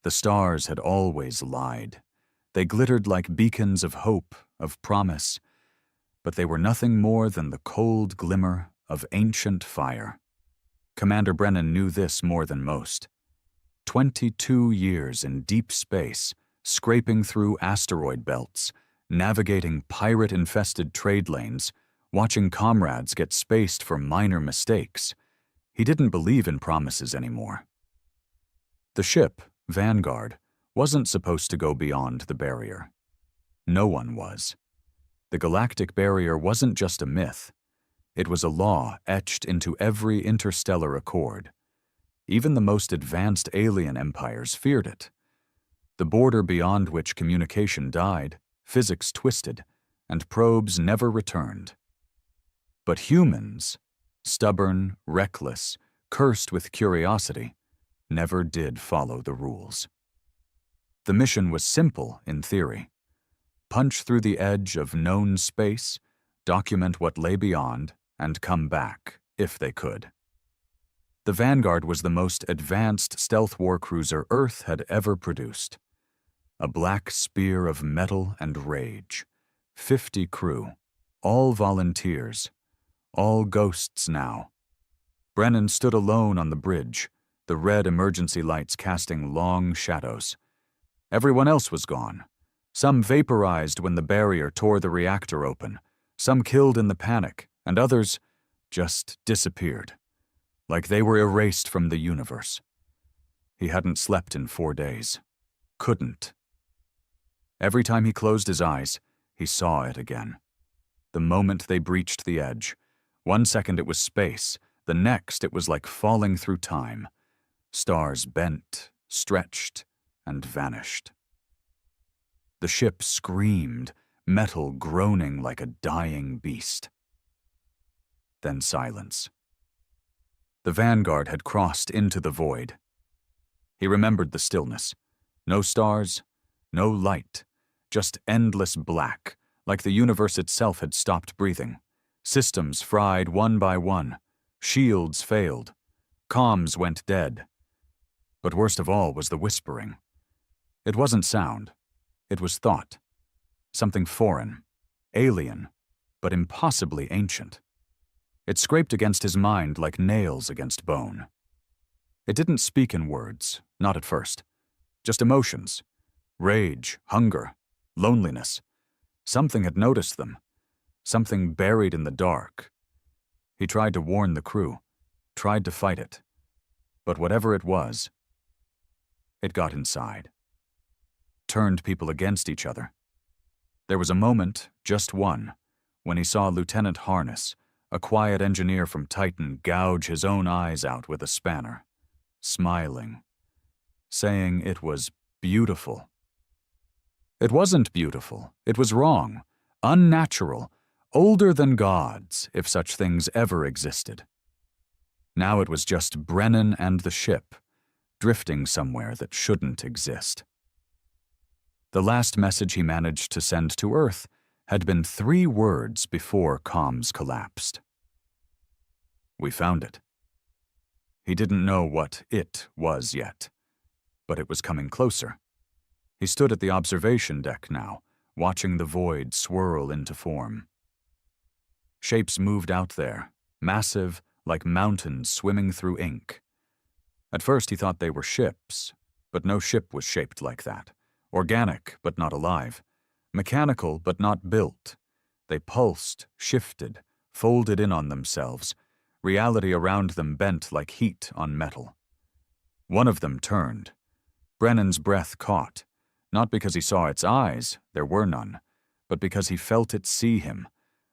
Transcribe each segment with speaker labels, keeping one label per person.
Speaker 1: The stars had always lied. They glittered like beacons of hope, of promise, but they were nothing more than the cold glimmer of ancient fire. Commander Brennan knew this more than most. 22 years in deep space, scraping through asteroid belts, navigating pirate-infested trade lanes, watching comrades get spaced for minor mistakes. He didn't believe in promises anymore. The ship, Vanguard, wasn't supposed to go beyond the barrier. No one was. The galactic barrier wasn't just a myth. It was a law etched into every interstellar accord. Even the most advanced alien empires feared it. The border beyond which communication died, physics twisted, and probes never returned. But humans, stubborn, reckless, cursed with curiosity, never did follow the rules. The mission was simple in theory. Punch through the edge of known space, document what lay beyond, and come back, if they could. The Vanguard was the most advanced stealth warcruiser Earth had ever produced. A black spear of metal and rage. 50 crew, all volunteers, all ghosts now. Brennan stood alone on the bridge, the red emergency lights casting long shadows. Everyone else was gone. Some vaporized when the barrier tore the reactor open, some killed in the panic, and others just disappeared, like they were erased from the universe. He hadn't slept in 4 days. Couldn't. Every time he closed his eyes, he saw it again. The moment they breached the edge, 1 second it was space, the next it was like falling through time. Stars bent, stretched, and vanished. The ship screamed, metal groaning like a dying beast. Then silence. The Vanguard had crossed into the void. He remembered the stillness. No stars, no light, just endless black, like the universe itself had stopped breathing. Systems fried one by one. Shields failed. Comms went dead. But worst of all was the whispering. It wasn't sound. It was thought. Something foreign, alien, but impossibly ancient. It scraped against his mind like nails against bone. It didn't speak in words, not at first. Just emotions. Rage, hunger, loneliness. Something had noticed them. Something buried in the dark. He tried to warn the crew, tried to fight it. But whatever it was, it got inside. Turned people against each other. There was a moment, just one, when he saw Lieutenant Harness, a quiet engineer from Titan, gouge his own eyes out with a spanner, smiling, saying it was beautiful. It wasn't beautiful. It was wrong, unnatural, older than gods, if such things ever existed. Now it was just Brennan and the ship, drifting somewhere that shouldn't exist. The last message he managed to send to Earth had been 3 words before comms collapsed. We found it. He didn't know what it was yet, but it was coming closer. He stood at the observation deck now, watching the void swirl into form. Shapes moved out there, massive, like mountains swimming through ink. At first he thought they were ships, but no ship was shaped like that. Organic, but not alive. Mechanical, but not built. They pulsed, shifted, folded in on themselves. Reality around them bent like heat on metal. One of them turned. Brennan's breath caught, not because he saw its eyes, there were none, but because he felt it see him,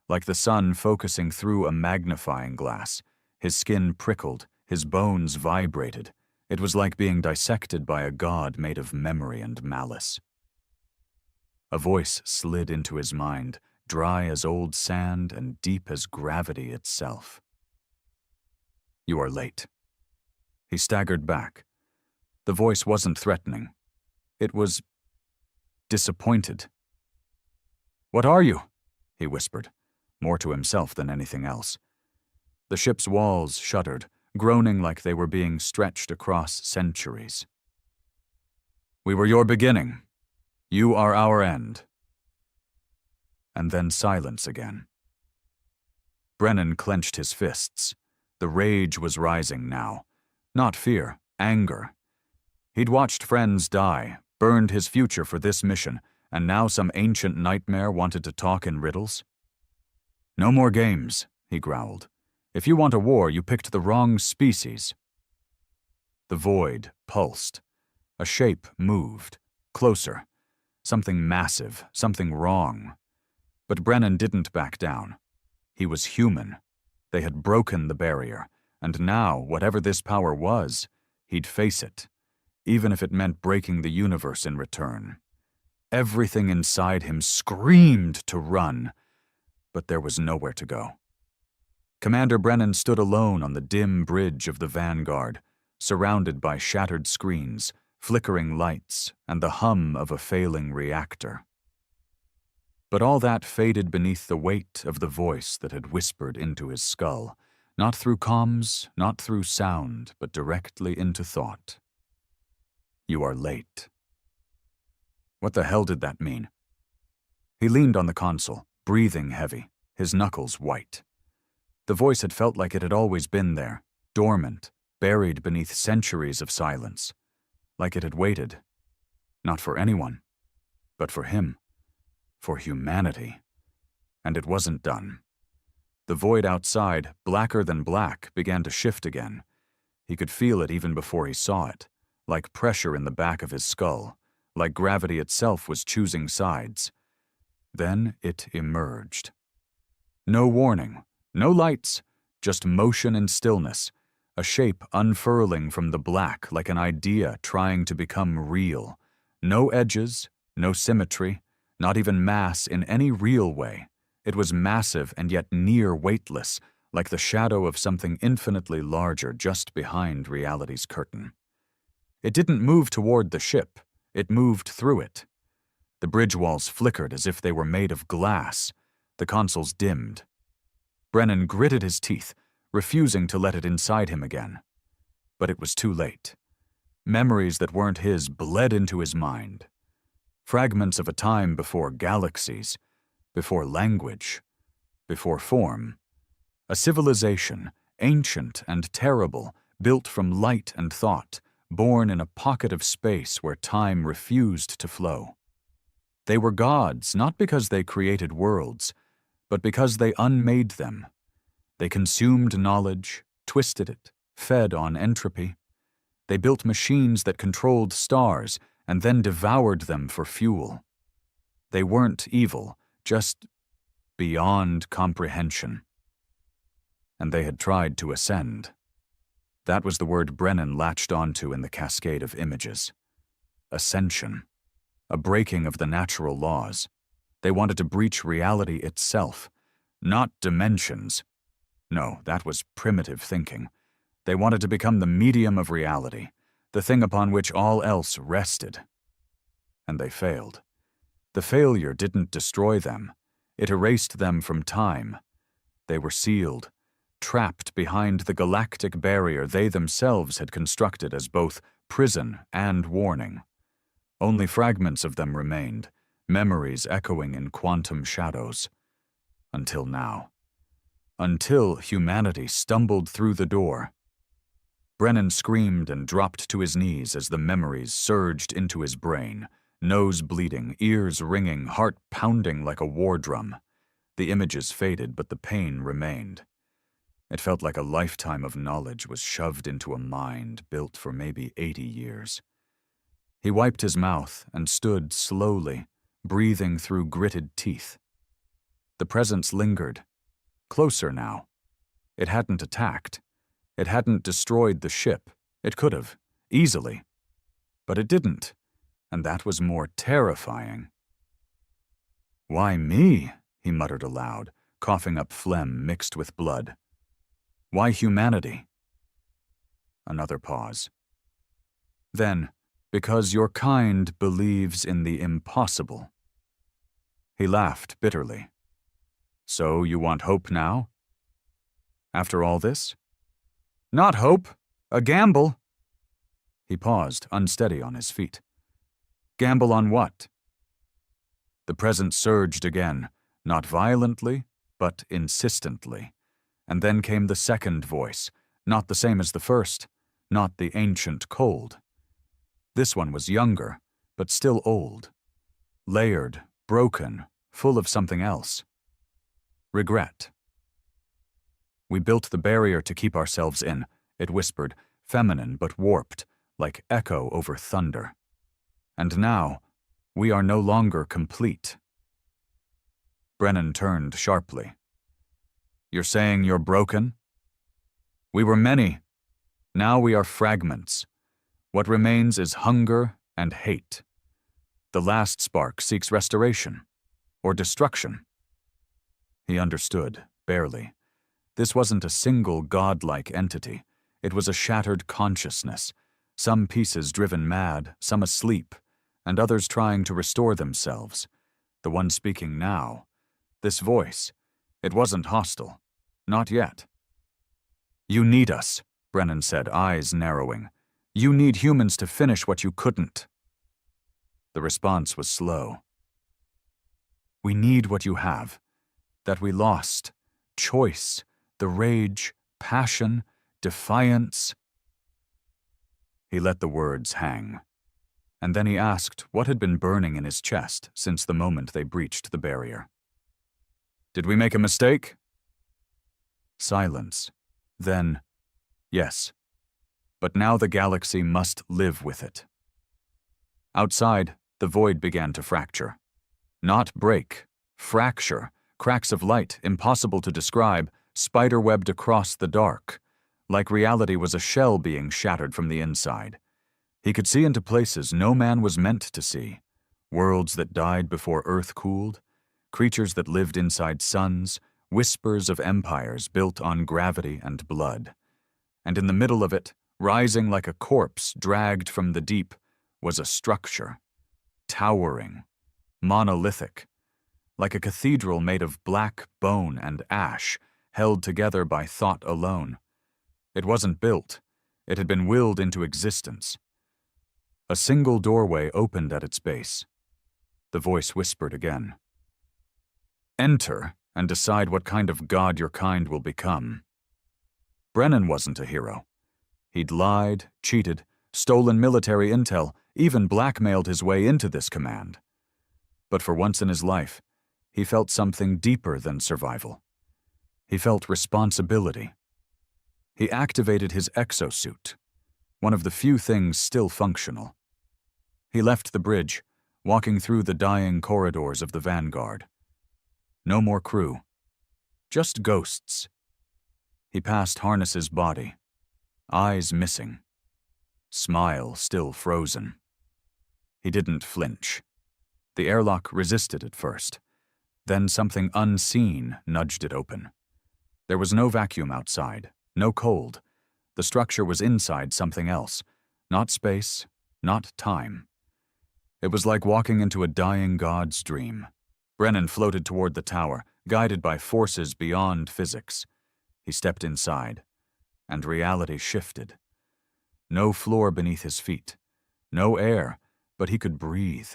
Speaker 1: like the sun focusing through a magnifying glass. His skin prickled, his bones vibrated. It was like being dissected by a god made of memory and malice. A voice slid into his mind, dry as old sand and deep as gravity itself. You are late. He staggered back. The voice wasn't threatening. It was disappointed. What are you? He whispered, more to himself than anything else. The ship's walls shuddered, groaning like they were being stretched across centuries. We were your beginning. You are our end. And then silence again. Brennan clenched his fists. The rage was rising now. Not fear, anger. He'd watched friends die, burned his future for this mission, and now some ancient nightmare wanted to talk in riddles? No more games, he growled. If you want a war, you picked the wrong species. The void pulsed. A shape moved, closer. Something massive, something wrong. But Brennan didn't back down. He was human. They had broken the barrier, and now, whatever this power was, he'd face it, even if it meant breaking the universe in return. Everything inside him screamed to run, but there was nowhere to go. Commander Brennan stood alone on the dim bridge of the Vanguard, surrounded by shattered screens, flickering lights, and the hum of a failing reactor. But all that faded beneath the weight of the voice that had whispered into his skull, not through comms, not through sound, but directly into thought. You are late. What the hell did that mean? He leaned on the console, breathing heavy, his knuckles white. The voice had felt like it had always been there, dormant, buried beneath centuries of silence, like it had waited, not for anyone, but for him, for humanity. And it wasn't done. The void outside, blacker than black, began to shift again. He could feel it even before he saw it, like pressure in the back of his skull, like gravity itself was choosing sides. Then it emerged. No warning, no lights, just motion and stillness, a shape unfurling from the black like an idea trying to become real. No edges, no symmetry, not even mass in any real way. It was massive and yet near weightless, like the shadow of something infinitely larger just behind reality's curtain. It didn't move toward the ship, it moved through it. The bridge walls flickered as if they were made of glass. The consoles dimmed. Brennan gritted his teeth, refusing to let it inside him again. But it was too late. Memories that weren't his bled into his mind. Fragments of a time before galaxies, before language, before form. A civilization, ancient and terrible, built from light and thought, born in a pocket of space where time refused to flow. They were gods not because they created worlds, but because they unmade them. They consumed knowledge, twisted it, fed on entropy. They built machines that controlled stars and then devoured them for fuel. They weren't evil, just beyond comprehension. And they had tried to ascend. That was the word Brennan latched onto in the cascade of images. Ascension. A breaking of the natural laws. They wanted to breach reality itself, not dimensions. No, that was primitive thinking. They wanted to become the medium of reality, the thing upon which all else rested. And they failed. The failure didn't destroy them. It erased them from time. They were sealed, trapped behind the galactic barrier they themselves had constructed as both prison and warning. Only fragments of them remained, memories echoing in quantum shadows. Until now. Until humanity stumbled through the door. Brennan screamed and dropped to his knees as the memories surged into his brain, nose bleeding, ears ringing, heart pounding like a war drum. The images faded, but the pain remained. It felt like a lifetime of knowledge was shoved into a mind built for maybe 80 years. He wiped his mouth and stood slowly, breathing through gritted teeth. The presence lingered. Closer now. It hadn't attacked. It hadn't destroyed the ship. It could have, easily. But it didn't, and that was more terrifying. "Why me?" he muttered aloud, coughing up phlegm mixed with blood. "Why humanity?" Another pause. Then, "Because your kind believes in the impossible." He laughed bitterly. "So you want hope now? After all this?" "Not hope. A gamble." He paused, unsteady on his feet. Gamble on what? The presence surged again, not violently, but insistently. And then came the second voice, not the same as the first, not the ancient cold. This one was younger, but still old. Layered, broken, full of something else. Regret. We built the barrier to keep ourselves in, it whispered, feminine but warped, like echo over thunder. And now, we are no longer complete. Brennan turned sharply. You're saying you're broken? We were many. Now we are fragments. What remains is hunger and hate. The last spark seeks restoration, or destruction. He understood, barely. This wasn't a single godlike entity. It was a shattered consciousness, some pieces driven mad, some asleep, and others trying to restore themselves. The one speaking now, this voice, it wasn't hostile. Not yet. You need us, Brennan said, eyes narrowing. You need humans to finish what you couldn't. The response was slow. We need what you have, that we lost, choice, the rage, passion, defiance. He let the words hang, and then he asked what had been burning in his chest since the moment they breached the barrier. Did we make a mistake? Silence. Then, yes. But now the galaxy must live with it. Outside, the void began to fracture. Not break, fracture, cracks of light, impossible to describe, spiderwebbed across the dark, like reality was a shell being shattered from the inside. He could see into places no man was meant to see, worlds that died before Earth cooled, creatures that lived inside suns, whispers of empires built on gravity and blood. And in the middle of it, rising like a corpse dragged from the deep, was a structure, towering, monolithic, like a cathedral made of black bone and ash, held together by thought alone. It wasn't built, it had been willed into existence. A single doorway opened at its base. The voice whispered again. Enter and decide what kind of god your kind will become. Brennan wasn't a hero. He'd lied, cheated, stolen military intel, even blackmailed his way into this command. But for once in his life, he felt something deeper than survival. He felt responsibility. He activated his exosuit, one of the few things still functional. He left the bridge, walking through the dying corridors of the Vanguard. No more crew. Just ghosts. He passed Harness's body, eyes missing, smile still frozen. He didn't flinch. The airlock resisted at first. Then something unseen nudged it open. There was no vacuum outside, no cold. The structure was inside something else, not space, not time. It was like walking into a dying god's dream. Brennan floated toward the tower, guided by forces beyond physics. He stepped inside, and reality shifted. No floor beneath his feet, no air, but he could breathe.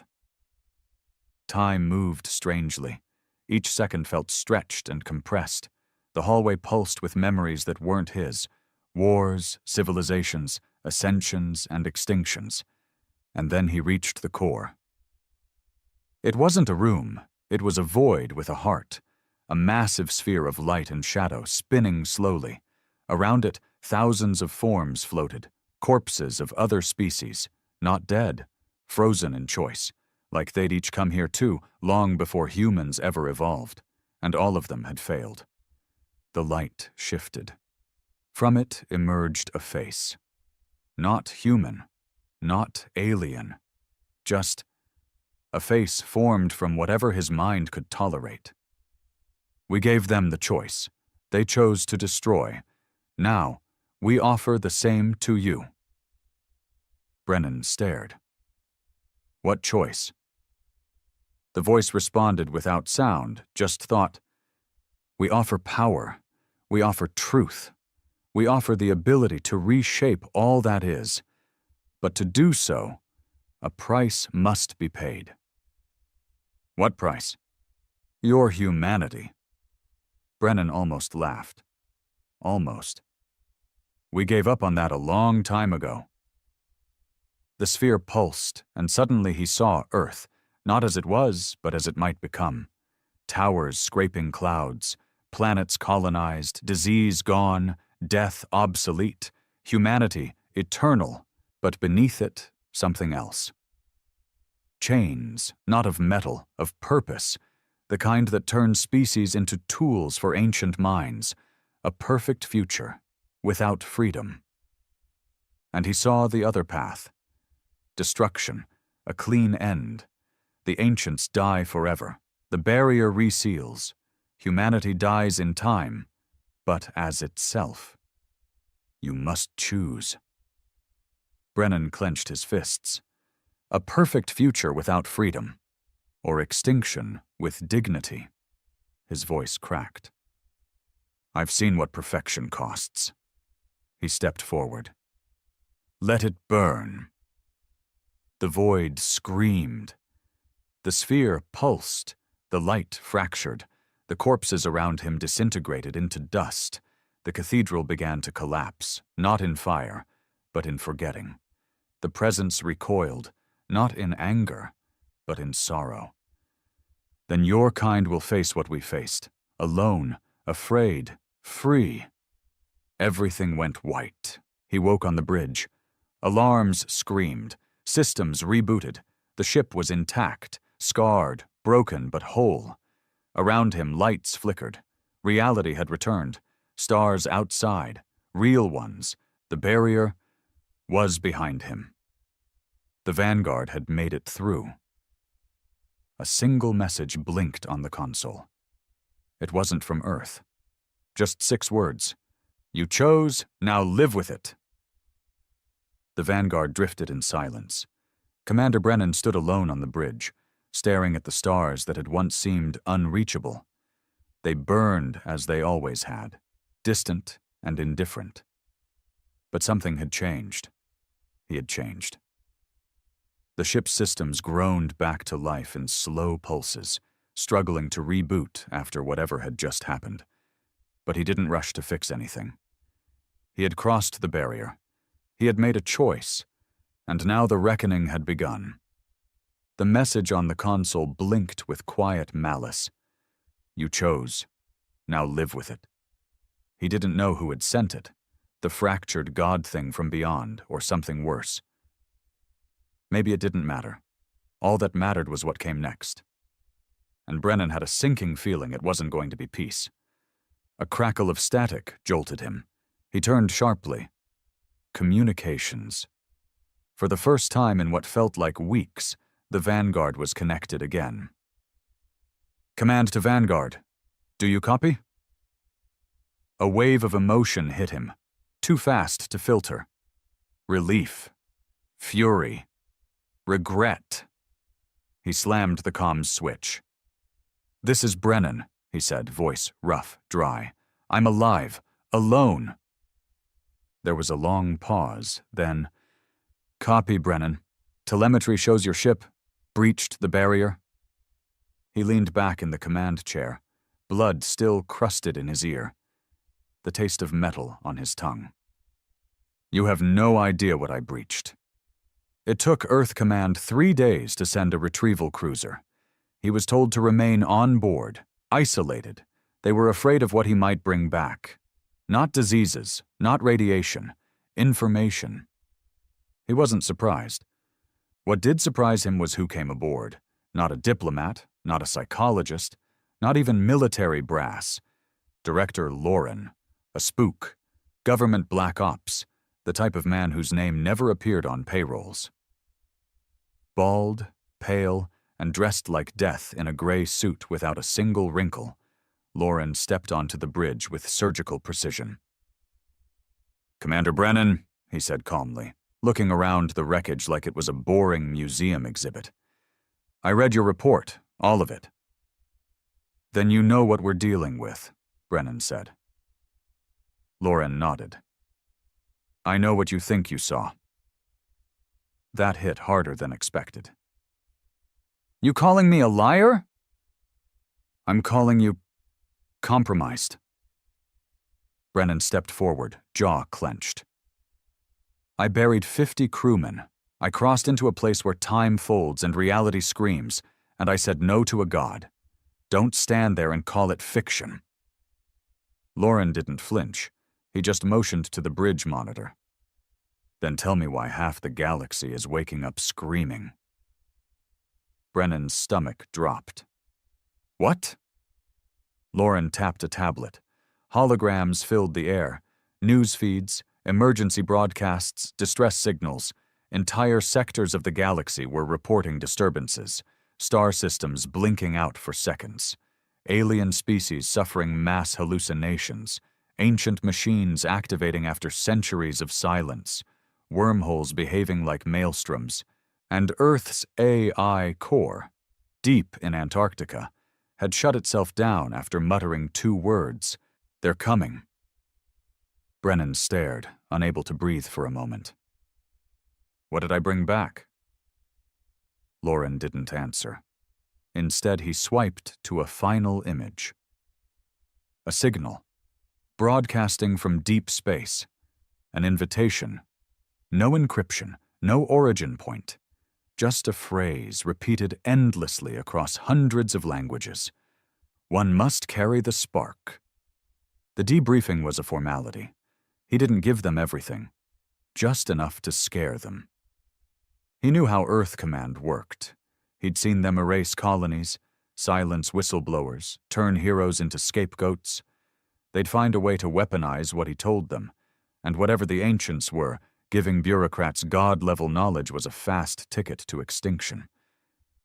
Speaker 1: Time moved strangely. Each second felt stretched and compressed. The hallway pulsed with memories that weren't his. Wars, civilizations, ascensions, and extinctions. And then he reached the core. It wasn't a room. It was a void with a heart, a massive sphere of light and shadow spinning slowly. Around it, thousands of forms floated, corpses of other species, not dead, frozen in choice, like they'd each come here too, long before humans ever evolved, and all of them had failed. The light shifted. From it emerged a face. Not human, not alien, just a face formed from whatever his mind could tolerate. We gave them the choice. They chose to destroy. Now, we offer the same to you. Brennan stared. What choice? The voice responded without sound, just thought. We offer power. We offer truth. We offer the ability to reshape all that is. But to do so, A price must be paid. What price? Your humanity. Brennan almost laughed. Almost. We gave up on that a long time ago. The sphere pulsed, and suddenly he saw Earth, not as it was, but as it might become. Towers scraping clouds, planets colonized, disease gone, death obsolete, humanity eternal, but beneath it, something else. Chains, not of metal, of purpose, the kind that turn species into tools for ancient minds, a perfect future, without freedom. And he saw the other path. Destruction, a clean end. The ancients die forever. The barrier reseals. Humanity dies in time, but as itself. You must choose. Brennan clenched his fists. A perfect future without freedom, or extinction with dignity. His voice cracked. I've seen what perfection costs. He stepped forward. Let it burn. The void screamed. The sphere pulsed, the light fractured, the corpses around him disintegrated into dust. The cathedral began to collapse, not in fire, but in forgetting. The presence recoiled, not in anger, but in sorrow. Then your kind will face what we faced, alone, afraid, free. Everything went white. He woke on the bridge. Alarms screamed, systems rebooted. The ship was intact, scarred, broken but whole. Around him lights flickered. Reality had returned. Stars outside, real ones. The barrier was behind him. The Vanguard had made it through. A single message blinked on the console. It wasn't from Earth. Just 6 words. You chose, now live with it. The Vanguard drifted in silence. Commander Brennan stood alone on the bridge, staring at the stars that had once seemed unreachable. They burned as they always had, distant and indifferent. But something had changed. He had changed. The ship's systems groaned back to life in slow pulses, struggling to reboot after whatever had just happened. But he didn't rush to fix anything. He had crossed the barrier. He had made a choice, and now the reckoning had begun. The message on the console blinked with quiet malice. You chose. Now live with it. He didn't know who had sent it, the fractured god thing from beyond, or something worse. Maybe it didn't matter. All that mattered was what came next. And Brennan had a sinking feeling it wasn't going to be peace. A crackle of static jolted him. He turned sharply. Communications. For the first time in what felt like weeks, the Vanguard was connected again. Command to Vanguard. Do you copy? A wave of emotion hit him, too fast to filter. Relief. Fury. Regret. He slammed the comms switch. This is Brennan, he said, voice rough, dry. I'm alive, alone. There was a long pause, then, Copy, Brennan. Telemetry shows your ship breached the barrier. He leaned back in the command chair, blood still crusted in his ear, the taste of metal on his tongue. You have no idea what I breached. It took Earth Command 3 days to send a retrieval cruiser. He was told to remain on board, isolated. They were afraid of what he might bring back. Not diseases, not radiation, information. He wasn't surprised. What did surprise him was who came aboard. Not a diplomat, not a psychologist, not even military brass. Director Lauren, a spook, government black ops, the type of man whose name never appeared on payrolls. Bald, pale, and dressed like death in a gray suit without a single wrinkle, Lauren stepped onto the bridge with surgical precision. Commander Brennan, he said calmly, looking around the wreckage like it was a boring museum exhibit. I read your report, all of it. Then you know what we're dealing with, Brennan said. Lauren nodded. I know what you think you saw. That hit harder than expected. You calling me a liar? I'm calling you compromised. Brennan stepped forward, jaw clenched. I buried 50 crewmen. I crossed into a place where time folds and reality screams, and I said no to a god. Don't stand there and call it fiction. Lauren didn't flinch. He just motioned to the bridge monitor. Then tell me why half the galaxy is waking up screaming. Brennan's stomach dropped. What? Lauren tapped a tablet. Holograms filled the air. News feeds, emergency broadcasts, distress signals. Entire sectors of the galaxy were reporting disturbances. Star systems blinking out for seconds. Alien species suffering mass hallucinations. Ancient machines activating after centuries of silence. Wormholes behaving like maelstroms. And Earth's AI core, deep in Antarctica, had shut itself down after muttering 2 words. They're coming. Brennan stared, unable to breathe for a moment. What did I bring back? Lauren didn't answer. Instead, he swiped to a final image. A signal, broadcasting from deep space. An invitation. No encryption, no origin point. Just a phrase repeated endlessly across hundreds of languages. One must carry the spark. The debriefing was a formality. He didn't give them everything, just enough to scare them. He knew how Earth Command worked. He'd seen them erase colonies, silence whistleblowers, turn heroes into scapegoats. They'd find a way to weaponize what he told them, and whatever the ancients were, giving bureaucrats god-level knowledge was a fast ticket to extinction.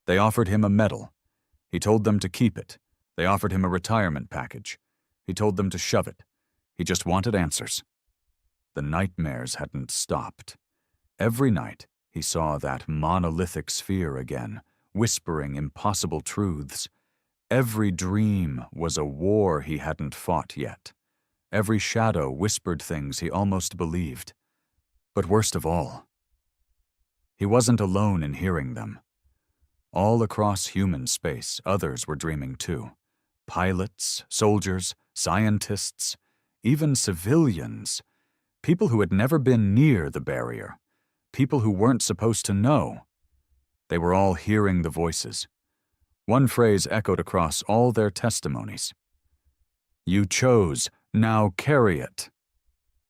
Speaker 1: They offered him a medal. He told them to keep it. They offered him a retirement package. He told them to shove it. He just wanted answers. The nightmares hadn't stopped. Every night, he saw that monolithic sphere again, whispering impossible truths. Every dream was a war he hadn't fought yet. Every shadow whispered things he almost believed. But worst of all, he wasn't alone in hearing them. All across human space, others were dreaming too. Pilots, soldiers, scientists, even civilians. People who had never been near the barrier. People who weren't supposed to know. They were all hearing the voices. One phrase echoed across all their testimonies. You chose, now carry it.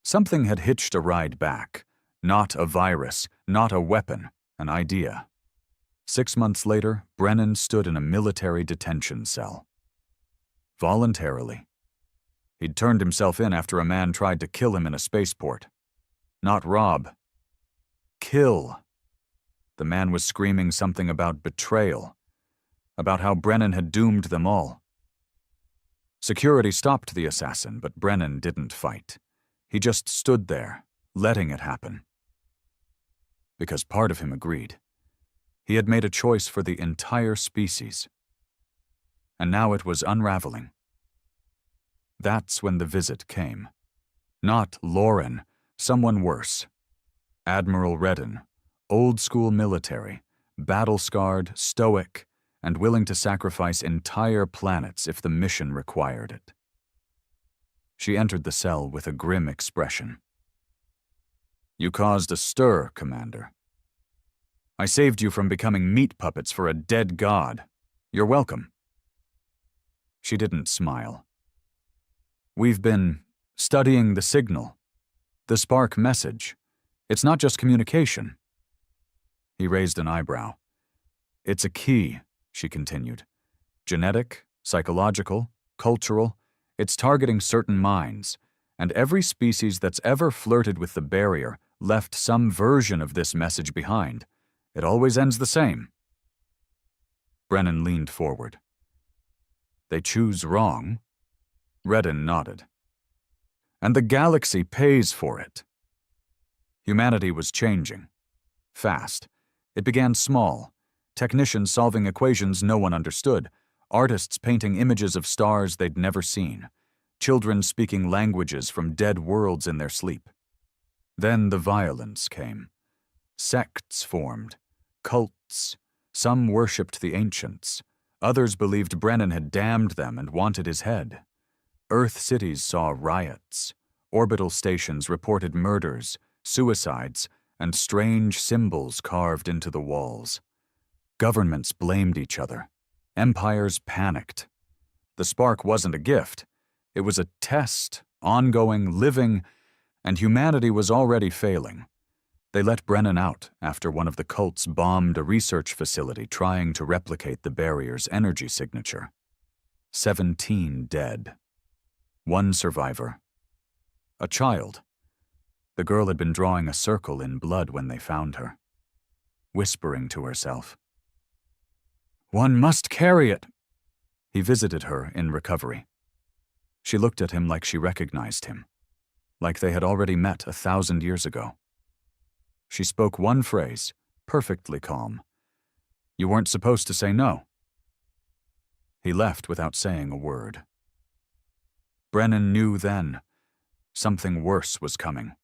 Speaker 1: Something had hitched a ride back. Not a virus, not a weapon, an idea. 6 months later, Brennan stood in a military detention cell. Voluntarily. He'd turned himself in after a man tried to kill him in a spaceport. Not rob. Kill. The man was screaming something about betrayal, about how Brennan had doomed them all. Security stopped the assassin, but Brennan didn't fight. He just stood there, letting it happen. Because part of him agreed. He had made a choice for the entire species. And now it was unraveling. That's when the visit came. Not Lauren, someone worse. Admiral Redden, old-school military, battle-scarred, stoic, and willing to sacrifice entire planets if the mission required it. She entered the cell with a grim expression. You caused a stir, Commander. I saved you from becoming meat puppets for a dead god. You're welcome. She didn't smile. We've been studying the signal, the spark message. It's not just communication. He raised an eyebrow. It's a key, she continued. Genetic, psychological, cultural. It's targeting certain minds, and every species that's ever flirted with the barrier left some version of this message behind. It always ends the same. Brennan leaned forward. They choose wrong? Redden nodded. And the galaxy pays for it. Humanity was changing. Fast. It began small. Technicians solving equations no one understood. Artists painting images of stars they'd never seen. Children speaking languages from dead worlds in their sleep. Then the violence came. Sects formed, cults. Some worshipped the ancients. Others believed Brennan had damned them and wanted his head. Earth cities saw riots. Orbital stations reported murders, suicides, and strange symbols carved into the walls. Governments blamed each other. Empires panicked. The spark wasn't a gift. It was a test, ongoing, living, and humanity was already failing. They let Brennan out after one of the cults bombed a research facility trying to replicate the barrier's energy signature. 17 dead. One survivor. A child. The girl had been drawing a circle in blood when they found her, whispering to herself. "One must carry it." He visited her in recovery. She looked at him like she recognized him, like they had already met 1,000 years ago. She spoke one phrase, perfectly calm. "You weren't supposed to say no." He left without saying a word. Brennan knew then something worse was coming.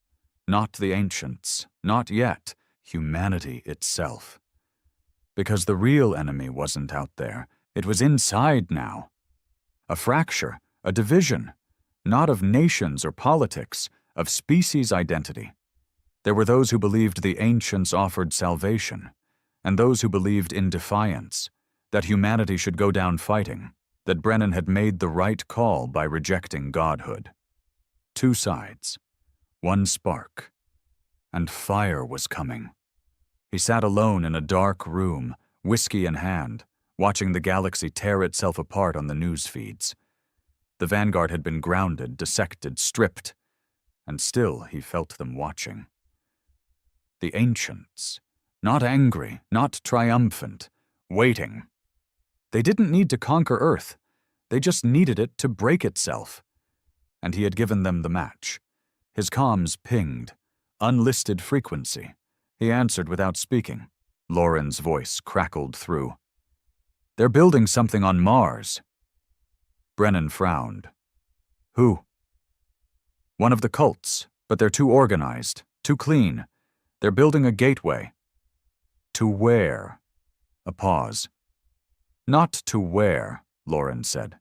Speaker 1: Not the ancients, not yet, humanity itself. Because the real enemy wasn't out there, it was inside now. A fracture, a division, not of nations or politics, of species identity. There were those who believed the ancients offered salvation, and those who believed in defiance, that humanity should go down fighting, that Brennan had made the right call by rejecting godhood. Two sides, one spark, and fire was coming. He sat alone in a dark room, whiskey in hand, watching the galaxy tear itself apart on the news feeds. The Vanguard had been grounded, dissected, stripped, and still he felt them watching. The ancients, not angry, not triumphant, waiting. They didn't need to conquer Earth. They just needed it to break itself. And he had given them the match. His comms pinged. Unlisted frequency. He answered without speaking. Lauren's voice crackled through. "They're building something on Mars." Brennan frowned. "Who?" "One of the cults, but they're too organized, too clean. They're building a gateway." "To where?" A pause. "Not to where," Lauren said.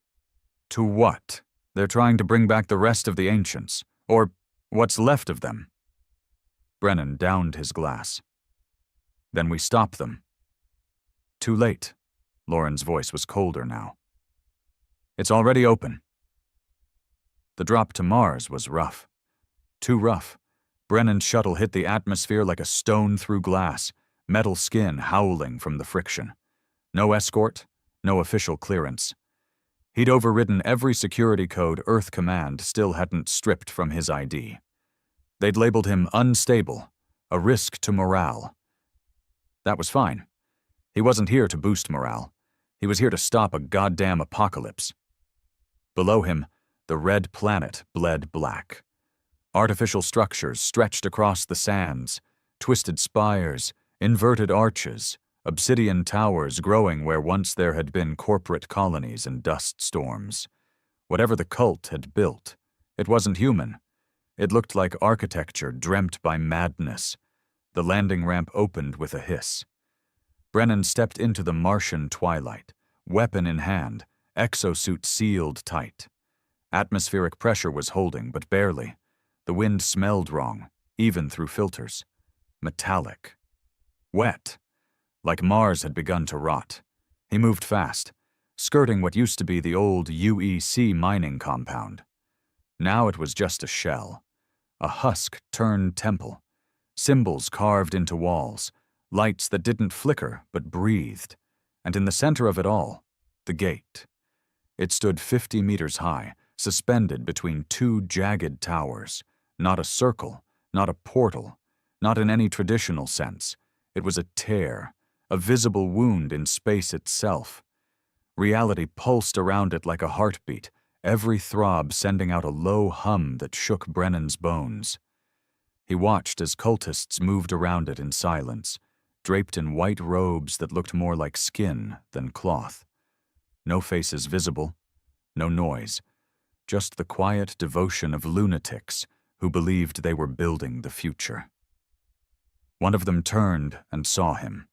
Speaker 1: "To what? They're trying to bring back the rest of the ancients, or what's left of them." Brennan downed his glass. "Then we stop them." "Too late." Lauren's voice was colder now. "It's already open." The drop to Mars was rough. Too rough. Brennan's shuttle hit the atmosphere like a stone through glass, metal skin howling from the friction. No escort, no official clearance. He'd overridden every security code Earth Command still hadn't stripped from his ID. They'd labeled him unstable, a risk to morale. That was fine. He wasn't here to boost morale. He was here to stop a goddamn apocalypse. Below him, the red planet bled black. Artificial structures stretched across the sands, twisted spires, inverted arches, obsidian towers growing where once there had been corporate colonies and dust storms. Whatever the cult had built, it wasn't human. It looked like architecture dreamt by madness. The landing ramp opened with a hiss. Brennan stepped into the Martian twilight, weapon in hand, exosuit sealed tight. Atmospheric pressure was holding, but barely. The wind smelled wrong, even through filters. Metallic. Wet. Like Mars had begun to rot. He moved fast, skirting what used to be the old UEC mining compound. Now it was just a shell. A husk-turned temple. Symbols carved into walls. Lights that didn't flicker, but breathed. And in the center of it all, the gate. It stood 50 meters high, suspended between two jagged towers. Not a circle, not a portal, not in any traditional sense. It was a tear, a visible wound in space itself. Reality pulsed around it like a heartbeat, every throb sending out a low hum that shook Brennan's bones. He watched as cultists moved around it in silence, draped in white robes that looked more like skin than cloth. No faces visible, no noise, just the quiet devotion of lunatics who believed they were building the future. One of them turned and saw him.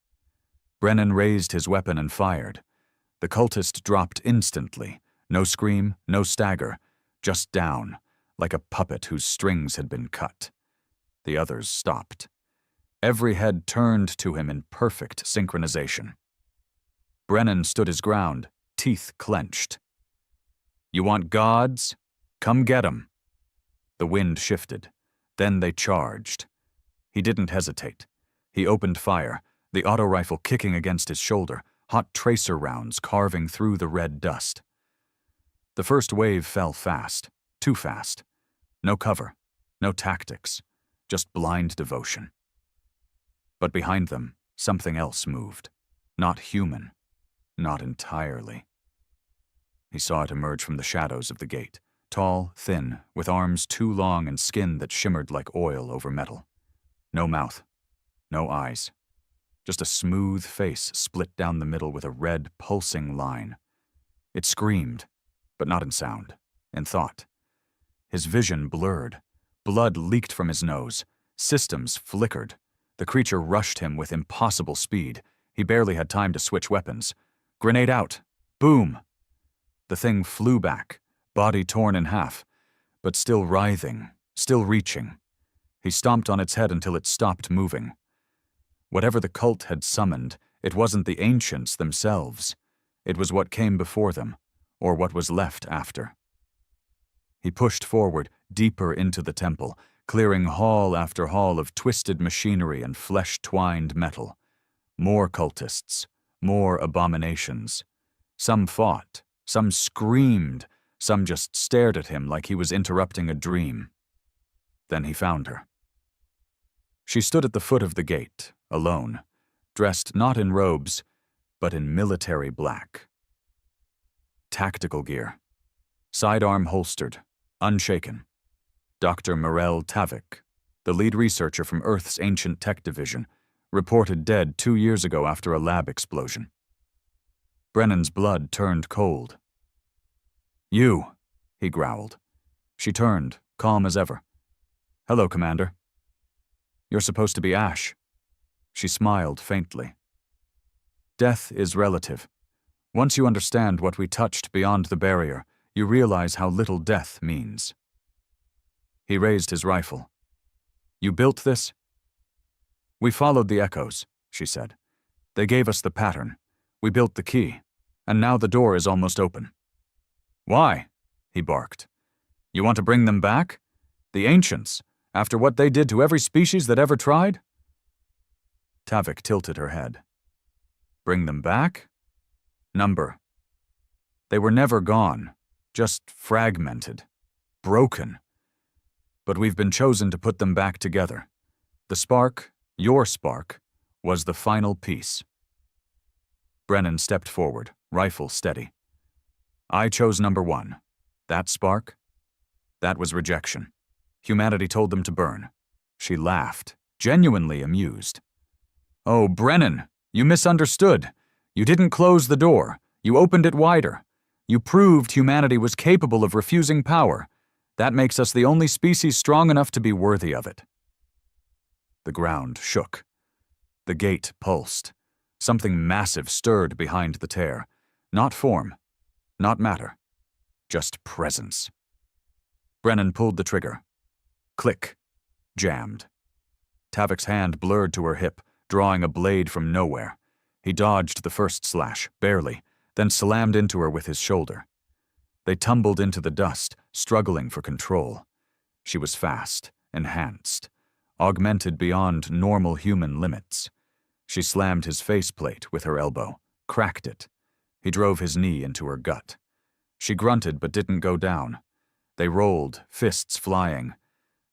Speaker 1: Brennan raised his weapon and fired. The cultist dropped instantly. No scream, no stagger, just down, like a puppet whose strings had been cut. The others stopped. Every head turned to him in perfect synchronization. Brennan stood his ground, teeth clenched. "You want gods? Come get 'em." The wind shifted. Then they charged. He didn't hesitate. He opened fire, the auto rifle kicking against his shoulder, hot tracer rounds carving through the red dust. The first wave fell fast, too fast. No cover, no tactics, just blind devotion. But behind them, something else moved. Not human, not entirely. He saw it emerge from the shadows of the gate, tall, thin, with arms too long and skin that shimmered like oil over metal. No mouth, no eyes. Just a smooth face split down the middle with a red, pulsing line. It screamed, but not in sound, in thought. His vision blurred. Blood leaked from his nose. Systems flickered. The creature rushed him with impossible speed. He barely had time to switch weapons. Grenade out. Boom! The thing flew back, body torn in half, but still writhing, still reaching. He stomped on its head until it stopped moving. Whatever the cult had summoned, it wasn't the ancients themselves. It was what came before them, or what was left after. He pushed forward, deeper into the temple, clearing hall after hall of twisted machinery and flesh-twined metal. More cultists, more abominations. Some fought, some screamed, some just stared at him like he was interrupting a dream. Then he found her. She stood at the foot of the gate, alone, dressed not in robes, but in military black. Tactical gear. Sidearm holstered, unshaken. Dr. Morel Tavik, the lead researcher from Earth's Ancient Tech Division, reported dead 2 years ago after a lab explosion. Brennan's blood turned cold. "You," he growled. She turned, calm as ever. "Hello, Commander." "You're supposed to be Ash." She smiled faintly. "Death is relative. Once you understand what we touched beyond the barrier, you realize how little death means." He raised his rifle. "You built this?" "We followed the echoes," she said. "They gave us the pattern. We built the key, and now the door is almost open." "Why?" he barked. "You want to bring them back? The ancients, after what they did to every species that ever tried?" Tavik tilted her head. "Bring them back? Number. They were never gone, just fragmented, broken. But we've been chosen to put them back together. The spark, your spark, was the final piece." Brennan stepped forward, rifle steady. "I chose number 1. That spark? That was rejection. Humanity told them to burn." She laughed, genuinely amused. "Oh, Brennan, you misunderstood. You didn't close the door. You opened it wider. You proved humanity was capable of refusing power. That makes us the only species strong enough to be worthy of it." The ground shook. The gate pulsed. Something massive stirred behind the tear. Not form, not matter, just presence. Brennan pulled the trigger. Click. Jammed. Tavik's hand blurred to her hip, drawing a blade from nowhere. He dodged the first slash, barely, then slammed into her with his shoulder. They tumbled into the dust, struggling for control. She was fast, enhanced, augmented beyond normal human limits. She slammed his faceplate with her elbow, cracked it. He drove his knee into her gut. She grunted but didn't go down. They rolled, fists flying.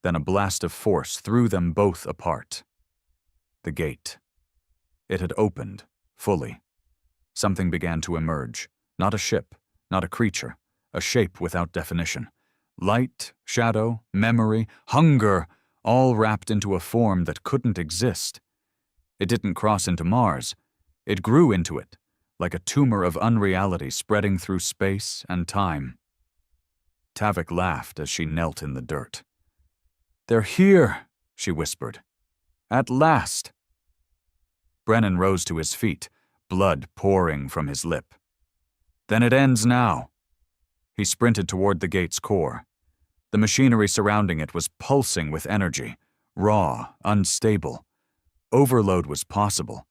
Speaker 1: Then a blast of force threw them both apart. The gate. It had opened, fully. Something began to emerge. Not a ship, not a creature, a shape without definition. Light, shadow, memory, hunger, all wrapped into a form that couldn't exist. It didn't cross into Mars. It grew into it, like a tumor of unreality spreading through space and time. Tavik laughed as she knelt in the dirt. "They're here," she whispered. At last! Brennan rose to his feet, blood pouring from his lip. Then it ends now. He sprinted toward the gate's core. The machinery surrounding it was pulsing with energy, raw, unstable. Overload was possible,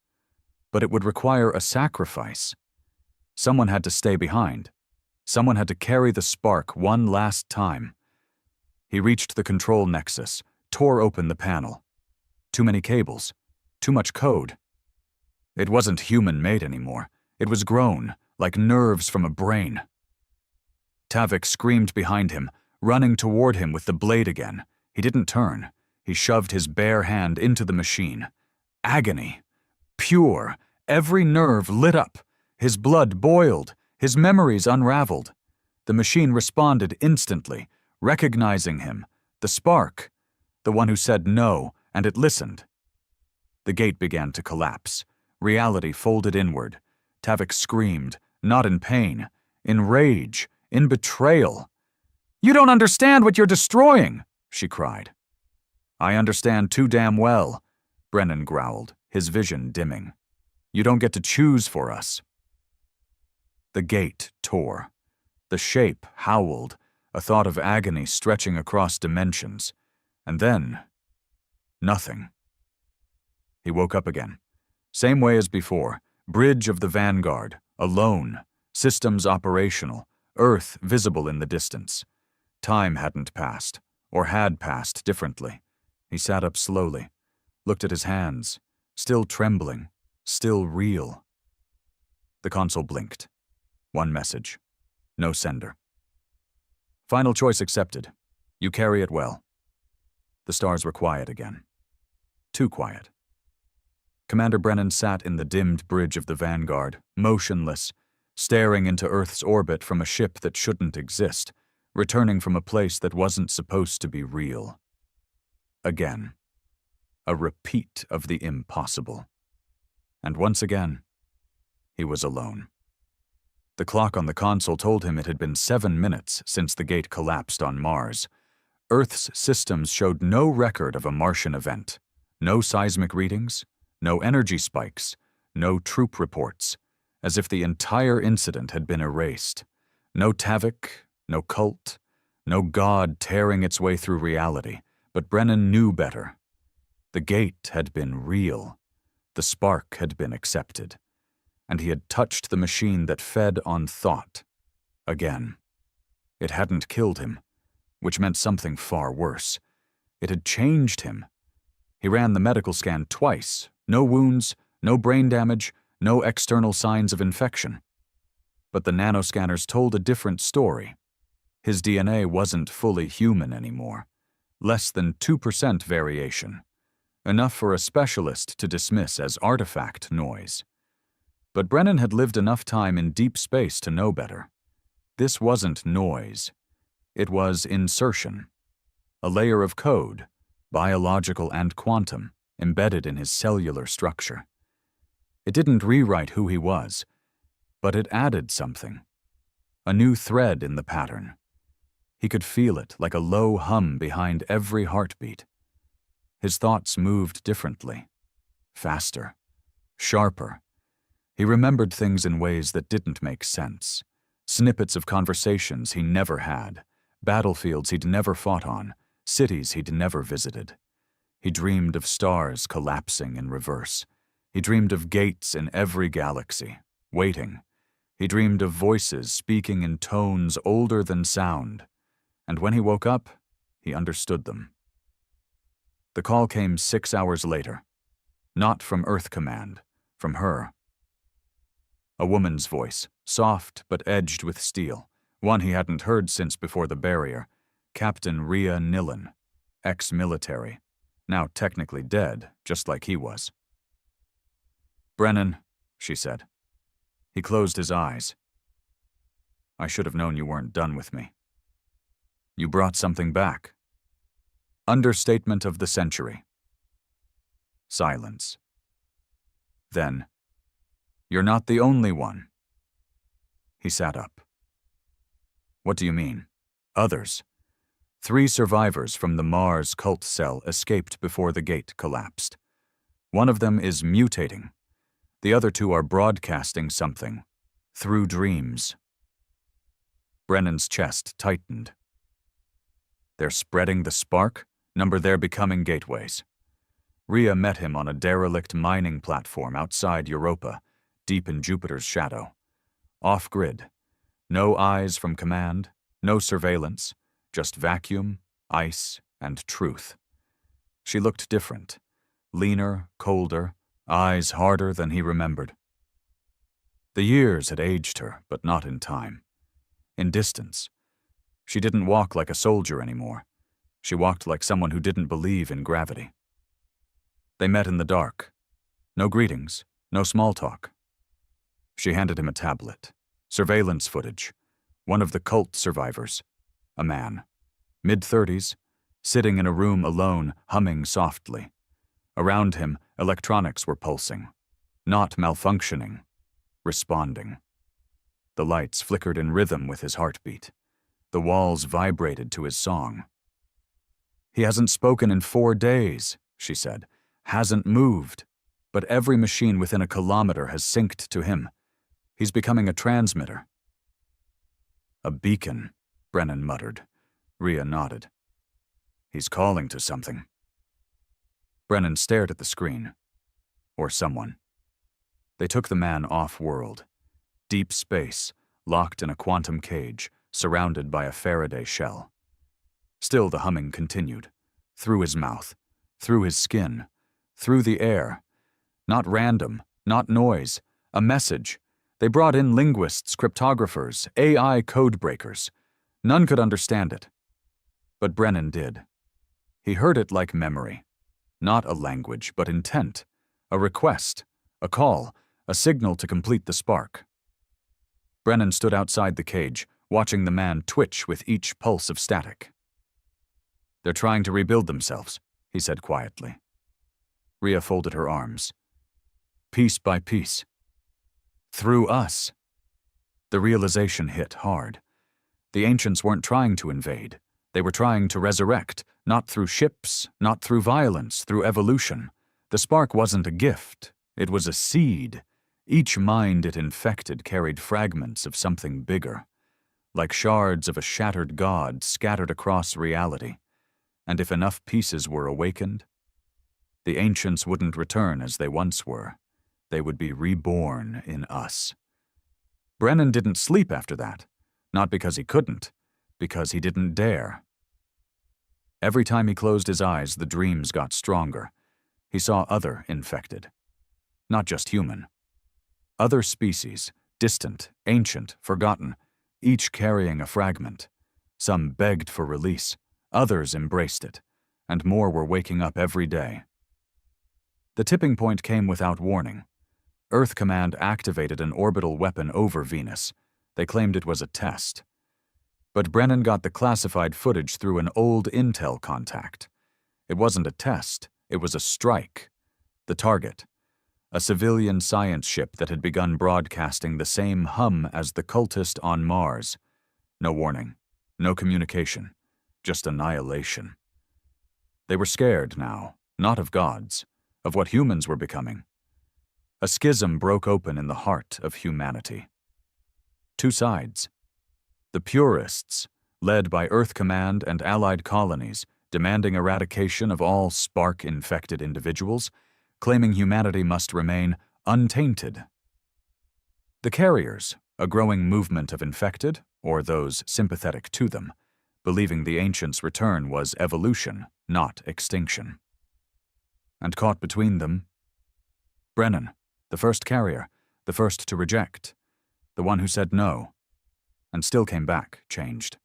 Speaker 1: but it would require a sacrifice. Someone had to stay behind. Someone had to carry the spark one last time. He reached the control nexus, tore open the panel. Too many cables. Too much code. It wasn't human-made anymore. It was grown, like nerves from a brain. Tavik screamed behind him, running toward him with the blade again. He didn't turn. He shoved his bare hand into the machine. Agony. Pure. Every nerve lit up. His blood boiled. His memories unraveled. The machine responded instantly, recognizing him. The spark. The one who said no, and it listened. The gate began to collapse. Reality folded inward. Tavik screamed, not in pain, in rage, in betrayal. "You don't understand what you're destroying," she cried. "I understand too damn well," Brennan growled, his vision dimming. "You don't get to choose for us." The gate tore. The shape howled, a thought of agony stretching across dimensions. And then, nothing. He woke up again. Same way as before. Bridge of the Vanguard, alone, systems operational, Earth visible in the distance. Time hadn't passed, or had passed differently. He sat up slowly, looked at his hands, still trembling, still real. The console blinked. One message. No sender. Final choice accepted. You carry it well. The stars were quiet again. Too quiet. Commander Brennan sat in the dimmed bridge of the Vanguard, motionless, staring into Earth's orbit from a ship that shouldn't exist, returning from a place that wasn't supposed to be real. Again. A repeat of the impossible. And once again, he was alone. The clock on the console told him it had been 7 minutes since the gate collapsed on Mars. Earth's systems showed no record of a Martian event. No seismic readings, no energy spikes, no troop reports, as if the entire incident had been erased. No Tavik, no cult, no god tearing its way through reality, but Brennan knew better. The gate had been real. The spark had been accepted. And he had touched the machine that fed on thought. Again. It hadn't killed him, which meant something far worse. It had changed him. He ran the medical scan twice. No wounds, no brain damage, no external signs of infection. But the nanoscanners told a different story. His DNA wasn't fully human anymore. Less than 2% variation. Enough for a specialist to dismiss as artifact noise. But Brennan had lived enough time in deep space to know better. This wasn't noise. It was insertion. A layer of code, biological and quantum, embedded in his cellular structure. It didn't rewrite who he was, but it added something. A new thread in the pattern. He could feel it like a low hum behind every heartbeat. His thoughts moved differently. Faster. Sharper. He remembered things in ways that didn't make sense. Snippets of conversations he never had. Battlefields he'd never fought on. Cities he'd never visited. He dreamed of stars collapsing in reverse. He dreamed of gates in every galaxy, waiting. He dreamed of voices speaking in tones older than sound. And when he woke up, he understood them. The call came 6 hours later. Not from Earth Command, from her. A woman's voice, soft but edged with steel, one he hadn't heard since before the barrier. Captain Rhea Nillen, ex-military, now technically dead, just like he was. "Brennan," she said. He closed his eyes. "I should have known you weren't done with me. You brought something back." Understatement of the century. Silence. Then, "You're not the only one." He sat up. "What do you mean? Others?" 3 survivors from the Mars cult cell escaped before the gate collapsed. One of them is mutating. The other two are broadcasting something. Through dreams. Brennan's chest tightened. They're spreading the spark? Number they're becoming gateways. Rhea met him on a derelict mining platform outside Europa, deep in Jupiter's shadow. Off-grid. No eyes from command, no surveillance, just vacuum, ice, and truth. She looked different. Leaner, colder, eyes harder than he remembered. The years had aged her, but not in time. In distance. She didn't walk like a soldier anymore. She walked like someone who didn't believe in gravity. They met in the dark. No greetings, no small talk. She handed him a tablet. Surveillance footage. One of the cult survivors. A man. Mid-30s, sitting in a room alone, humming softly. Around him, electronics were pulsing. Not malfunctioning. Responding. The lights flickered in rhythm with his heartbeat. The walls vibrated to his song. He hasn't spoken in 4 days, she said. Hasn't moved. But every machine within a kilometer has synced to him. He's becoming a transmitter. A beacon, Brennan muttered. Rhea nodded. He's calling to something. Brennan stared at the screen. Or someone. They took the man off-world. Deep space, locked in a quantum cage, surrounded by a Faraday shell. Still the humming continued. Through his mouth. Through his skin. Through the air. Not random. Not noise. A message. They brought in linguists, cryptographers, AI code breakers. None could understand it. But Brennan did. He heard it like memory. Not a language, but intent. A request. A call. A signal to complete the spark. Brennan stood outside the cage, watching the man twitch with each pulse of static. They're trying to rebuild themselves, he said quietly. Rhea folded her arms. Piece by piece. Through us. The realization hit hard. The ancients weren't trying to invade. They were trying to resurrect, not through ships, not through violence, through evolution. The spark wasn't a gift. It was a seed. Each mind it infected carried fragments of something bigger, like shards of a shattered god scattered across reality. And if enough pieces were awakened, the ancients wouldn't return as they once were. They would be reborn in us. Brennan didn't sleep after that, not because he couldn't, because he didn't dare. Every time he closed his eyes, the dreams got stronger. He saw other infected. Not just human. Other species, distant, ancient, forgotten, each carrying a fragment. Some begged for release, others embraced it, and more were waking up every day. The tipping point came without warning. Earth Command activated an orbital weapon over Venus. They claimed it was a test. But Brennan got the classified footage through an old intel contact. It wasn't a test, it was a strike. The target. A civilian science ship that had begun broadcasting the same hum as the cultist on Mars. No warning, no communication, just annihilation. They were scared now, not of gods, of what humans were becoming. A schism broke open in the heart of humanity. Two sides. The purists, led by Earth Command and allied colonies, demanding eradication of all spark-infected individuals, claiming humanity must remain untainted. The carriers, a growing movement of infected, or those sympathetic to them, believing the ancients' return was evolution, not extinction. And caught between them, Brennan, the first carrier, the first to reject, the one who said no, and still came back, changed.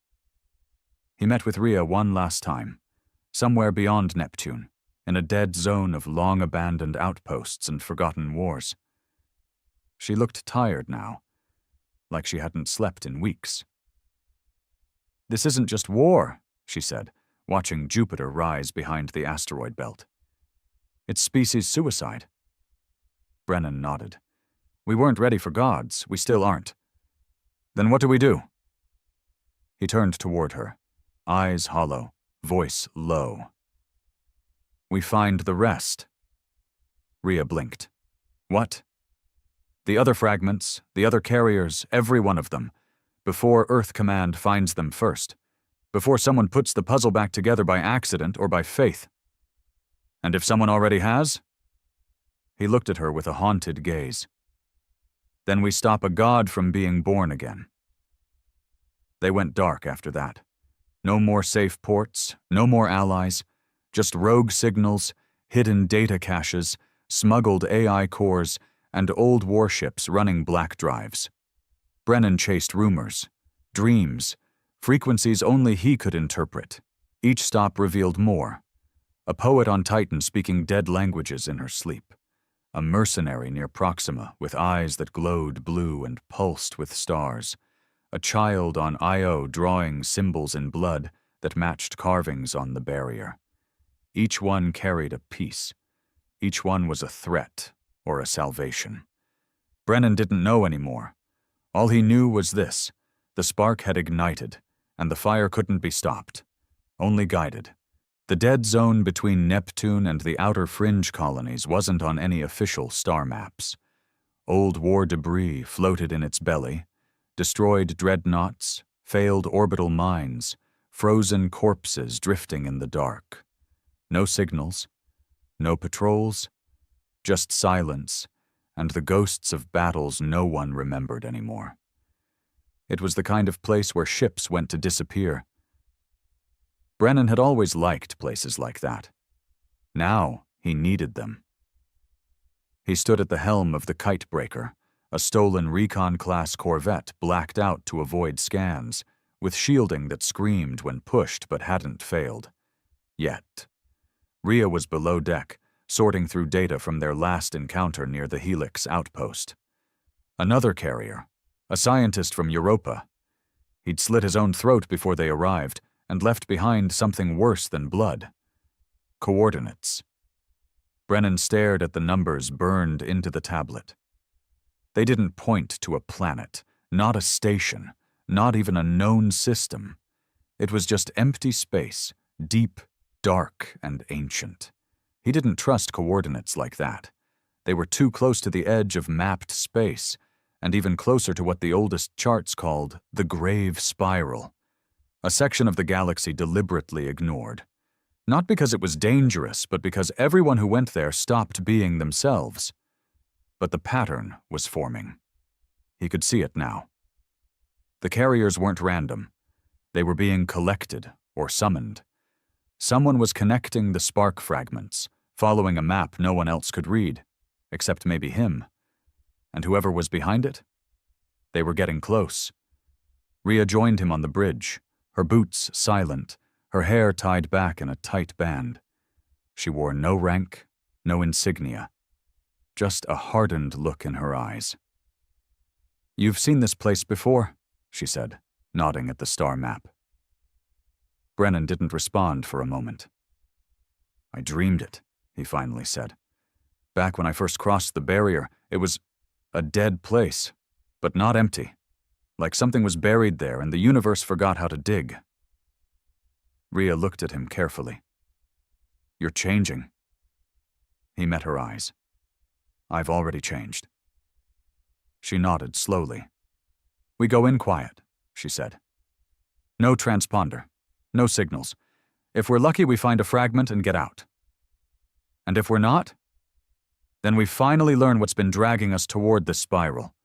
Speaker 1: He met with Rhea one last time, somewhere beyond Neptune, in a dead zone of long-abandoned outposts and forgotten wars. She looked tired now, like she hadn't slept in weeks. This isn't just war, she said, watching Jupiter rise behind the asteroid belt. It's species suicide. Brennan nodded. We weren't ready for gods, we still aren't. Then what do we do? He turned toward her, eyes hollow, voice low. We find the rest. Rhea blinked. What? The other fragments, the other carriers, every one of them, before Earth Command finds them first, before someone puts the puzzle back together by accident or by faith. And if someone already has? He looked at her with a haunted gaze. Then we stop a god from being born again. They went dark after that. No more safe ports, no more allies, just rogue signals, hidden data caches, smuggled AI cores, and old warships running black drives. Brennan chased rumors, dreams, frequencies only he could interpret. Each stop revealed more. A poet on Titan speaking dead languages in her sleep. A mercenary near Proxima with eyes that glowed blue and pulsed with stars. A child on Io drawing symbols in blood that matched carvings on the barrier. Each one carried a piece. Each one was a threat or a salvation. Brennan didn't know anymore. All he knew was this: the spark had ignited, and the fire couldn't be stopped, only guided. The dead zone between Neptune and the outer fringe colonies wasn't on any official star maps. Old war debris floated in its belly, destroyed dreadnoughts, failed orbital mines, frozen corpses drifting in the dark. No signals, no patrols, just silence, and the ghosts of battles no one remembered anymore. It was the kind of place where ships went to disappear. Brennan had always liked places like that. Now he needed them. He stood at the helm of the Kitebreaker, a stolen recon-class corvette blacked out to avoid scans, with shielding that screamed when pushed but hadn't failed. Yet. Rhea was below deck, sorting through data from their last encounter near the Helix outpost. Another carrier, a scientist from Europa. He'd slit his own throat before they arrived, and left behind something worse than blood. Coordinates. Brennan stared at the numbers burned into the tablet. They didn't point to a planet, not a station, not even a known system. It was just empty space, deep, dark, and ancient. He didn't trust coordinates like that. They were too close to the edge of mapped space, and even closer to what the oldest charts called the Grave Spiral, a section of the galaxy deliberately ignored. Not because it was dangerous, but because everyone who went there stopped being themselves. But the pattern was forming. He could see it now. The carriers weren't random. They were being collected or summoned. Someone was connecting the spark fragments, following a map no one else could read, except maybe him. And whoever was behind it? They were getting close. Rhea joined him on the bridge, her boots silent, her hair tied back in a tight band. She wore no rank, no insignia, just a hardened look in her eyes. "You've seen this place before," she said, nodding at the star map. Brennan didn't respond for a moment. "I dreamed it," he finally said. "Back when I first crossed the barrier, it was a dead place, but not empty. Like something was buried there and the universe forgot how to dig." Rhea looked at him carefully. "You're changing." He met her eyes. "I've already changed." She nodded slowly. "We go in quiet," she said. "No transponder. No signals. If we're lucky, we find a fragment and get out. And if we're not, then we finally learn what's been dragging us toward this spiral."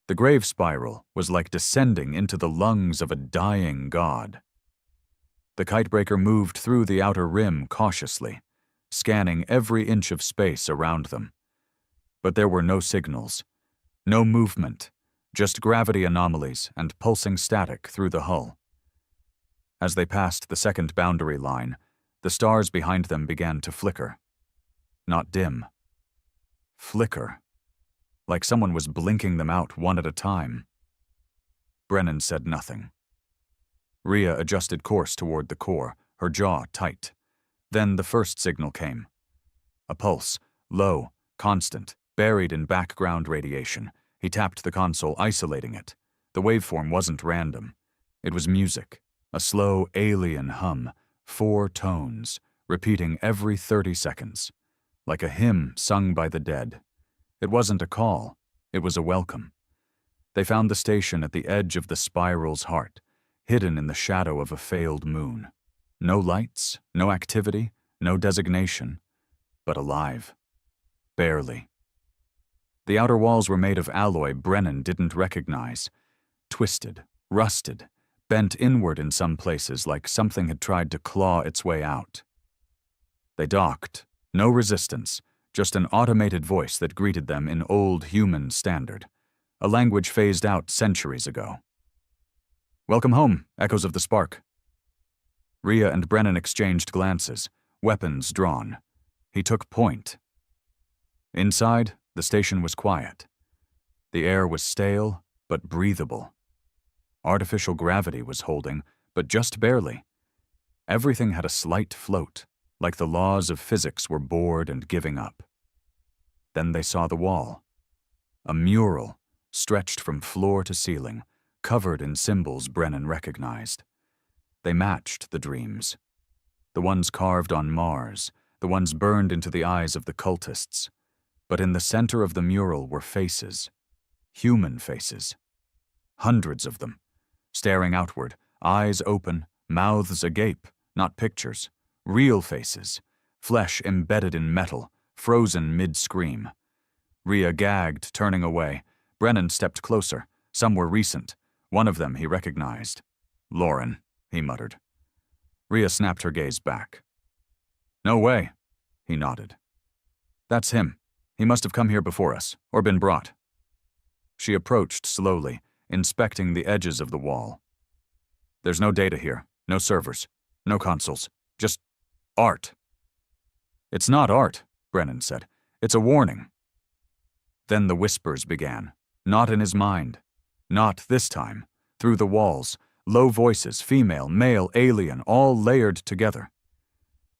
Speaker 1: The grave spiral was like descending into the lungs of a dying god. The Kitebreaker moved through the outer rim cautiously, scanning every inch of space around them. But there were no signals, no movement, just gravity anomalies and pulsing static through the hull. As they passed the second boundary line, the stars behind them began to flicker. Not dim. Flicker. Like someone was blinking them out one at a time. Brennan said nothing. Rhea adjusted course toward the core, her jaw tight. Then the first signal came. A pulse, low, constant, buried in background radiation. He tapped the console, isolating it. The waveform wasn't random. It was music. A slow alien hum, 4 tones, repeating every 30 seconds. like a hymn sung by the dead. It wasn't a call, it was a welcome. They found the station at the edge of the spiral's heart, hidden in the shadow of a failed moon. No lights, no activity, no designation, but alive. Barely. The outer walls were made of alloy Brennan didn't recognize. Twisted, rusted, bent inward in some places like something had tried to claw its way out. They docked. No resistance, just an automated voice that greeted them in old human standard, a language phased out centuries ago. "Welcome home, echoes of the spark." Rhea and Brennan exchanged glances, weapons drawn. He took point. Inside, the station was quiet. The air was stale, but breathable. Artificial gravity was holding, but just barely. Everything had a slight float, like the laws of physics were bored and giving up. Then they saw the wall. A mural, stretched from floor to ceiling, covered in symbols Brennan recognized. They matched the dreams. The ones carved on Mars, the ones burned into the eyes of the cultists. But in the center of the mural were faces. Human faces. Hundreds of them, staring outward, eyes open, mouths agape, not pictures. Real faces, flesh embedded in metal, frozen mid-scream. Rhea gagged, turning away. Brennan stepped closer. Some were recent. One of them he recognized. "Lauren," he muttered. Rhea snapped her gaze back. "No way," he nodded. "That's him. He must have come here before us, or been brought." She approached slowly, inspecting the edges of the wall. "There's no data here, no servers, no consoles, just art." "It's not art," Brennan said. "It's a warning." Then the whispers began, not in his mind. Not this time. Through the walls, low voices, female, male, alien, all layered together.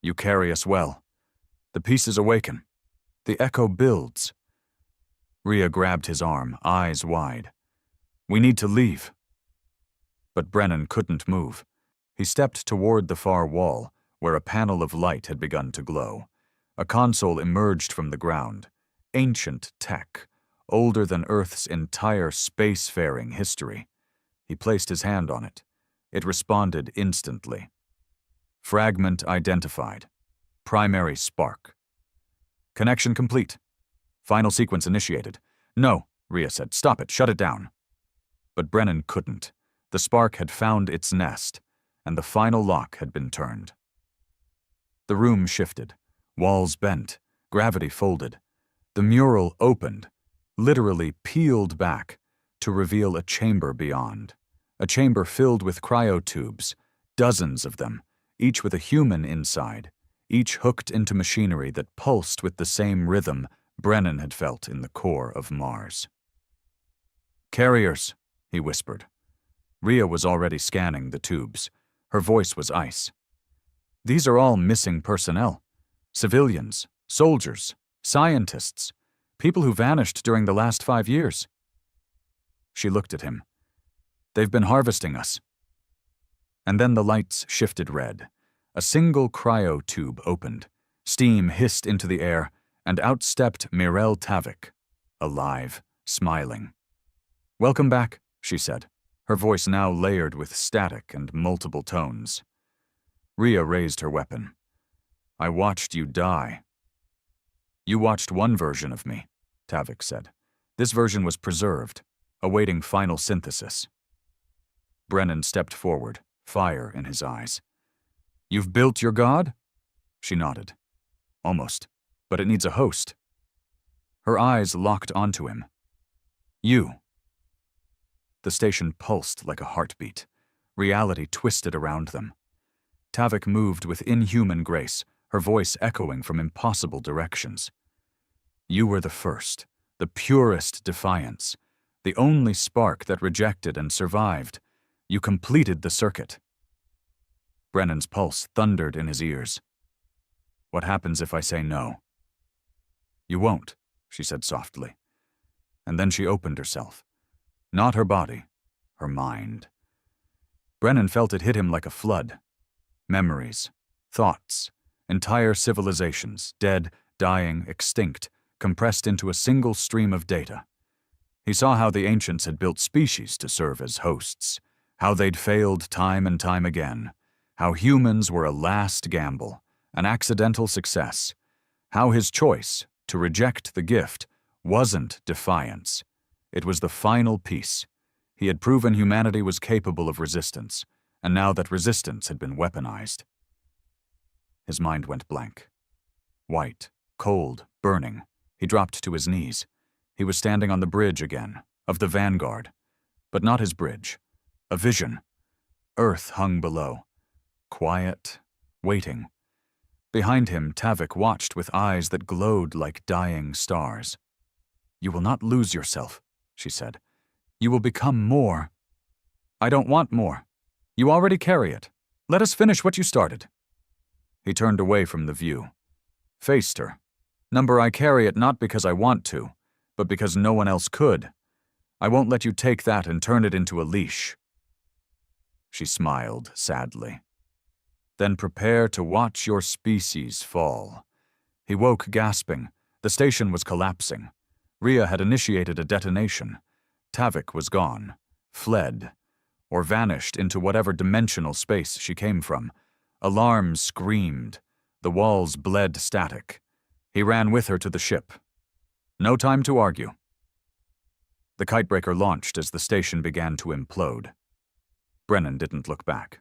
Speaker 1: "You carry us well. The pieces awaken. The echo builds." Rhea grabbed his arm, eyes wide. "We need to leave." But Brennan couldn't move. He stepped toward the far wall, where a panel of light had begun to glow. A console emerged from the ground. Ancient tech, older than Earth's entire spacefaring history. He placed his hand on it. It responded instantly. Fragment identified. Primary spark. "Connection complete. Final sequence initiated." "No," Rhea said. "Stop it. Shut it down." But Brennan couldn't. The spark had found its nest, and the final lock had been turned. The room shifted. Walls bent. Gravity folded. The mural opened, literally peeled back, to reveal a chamber beyond. A chamber filled with cryotubes, dozens of them, each with a human inside, each hooked into machinery that pulsed with the same rhythm Brennan had felt in the core of Mars. "Carriers," he whispered. Rhea was already scanning the tubes. Her voice was ice. "These are all missing personnel. Civilians, soldiers, scientists, people who vanished during the last 5 years." She looked at him. "They've been harvesting us." And then the lights shifted red. A single cryo tube opened. Steam hissed into the air, and out stepped Mirel Tavik, alive, smiling. "Welcome back," she said, her voice now layered with static and multiple tones. Rhea raised her weapon. "I watched you die." "You watched one version of me," Tavik said. "This version was preserved, awaiting final synthesis." Brennan stepped forward, fire in his eyes. "You've built your god?" She nodded. "Almost, but it needs a host." Her eyes locked onto him. "You." The station pulsed like a heartbeat. Reality twisted around them. Tavik moved with inhuman grace, her voice echoing from impossible directions. "You were the first, the purest defiance, the only spark that rejected and survived. You completed the circuit." Brennan's pulse thundered in his ears. "What happens if I say no?" "You won't," she said softly. And then she opened herself. Not her body, her mind. Brennan felt it hit him like a flood. Memories, thoughts, entire civilizations, dead, dying, extinct, compressed into a single stream of data. He saw how the ancients had built species to serve as hosts, how they'd failed time and time again, how humans were a last gamble, an accidental success, how his choice to reject the gift wasn't defiance. It was the final piece. He had proven humanity was capable of resistance, and now that resistance had been weaponized. His mind went blank. White, cold, burning, he dropped to his knees. He was standing on the bridge again, of the Vanguard. But not his bridge. A vision. Earth hung below. Quiet, waiting. Behind him, Tavik watched with eyes that glowed like dying stars. "You will not lose yourself," she said. "You will become more." "I don't want more. You already carry it. Let us finish what you started." He turned away from the view. Faced her. "Number, I carry it not because I want to, but because no one else could. I won't let you take that and turn it into a leash." She smiled sadly. "Then prepare to watch your species fall." He woke gasping. The station was collapsing. Rhea had initiated a detonation. Tavik was gone, fled, or vanished into whatever dimensional space she came from. Alarms screamed. The walls bled static. He ran with her to the ship. No time to argue. The kitebreaker launched as the station began to implode. Brennan didn't look back.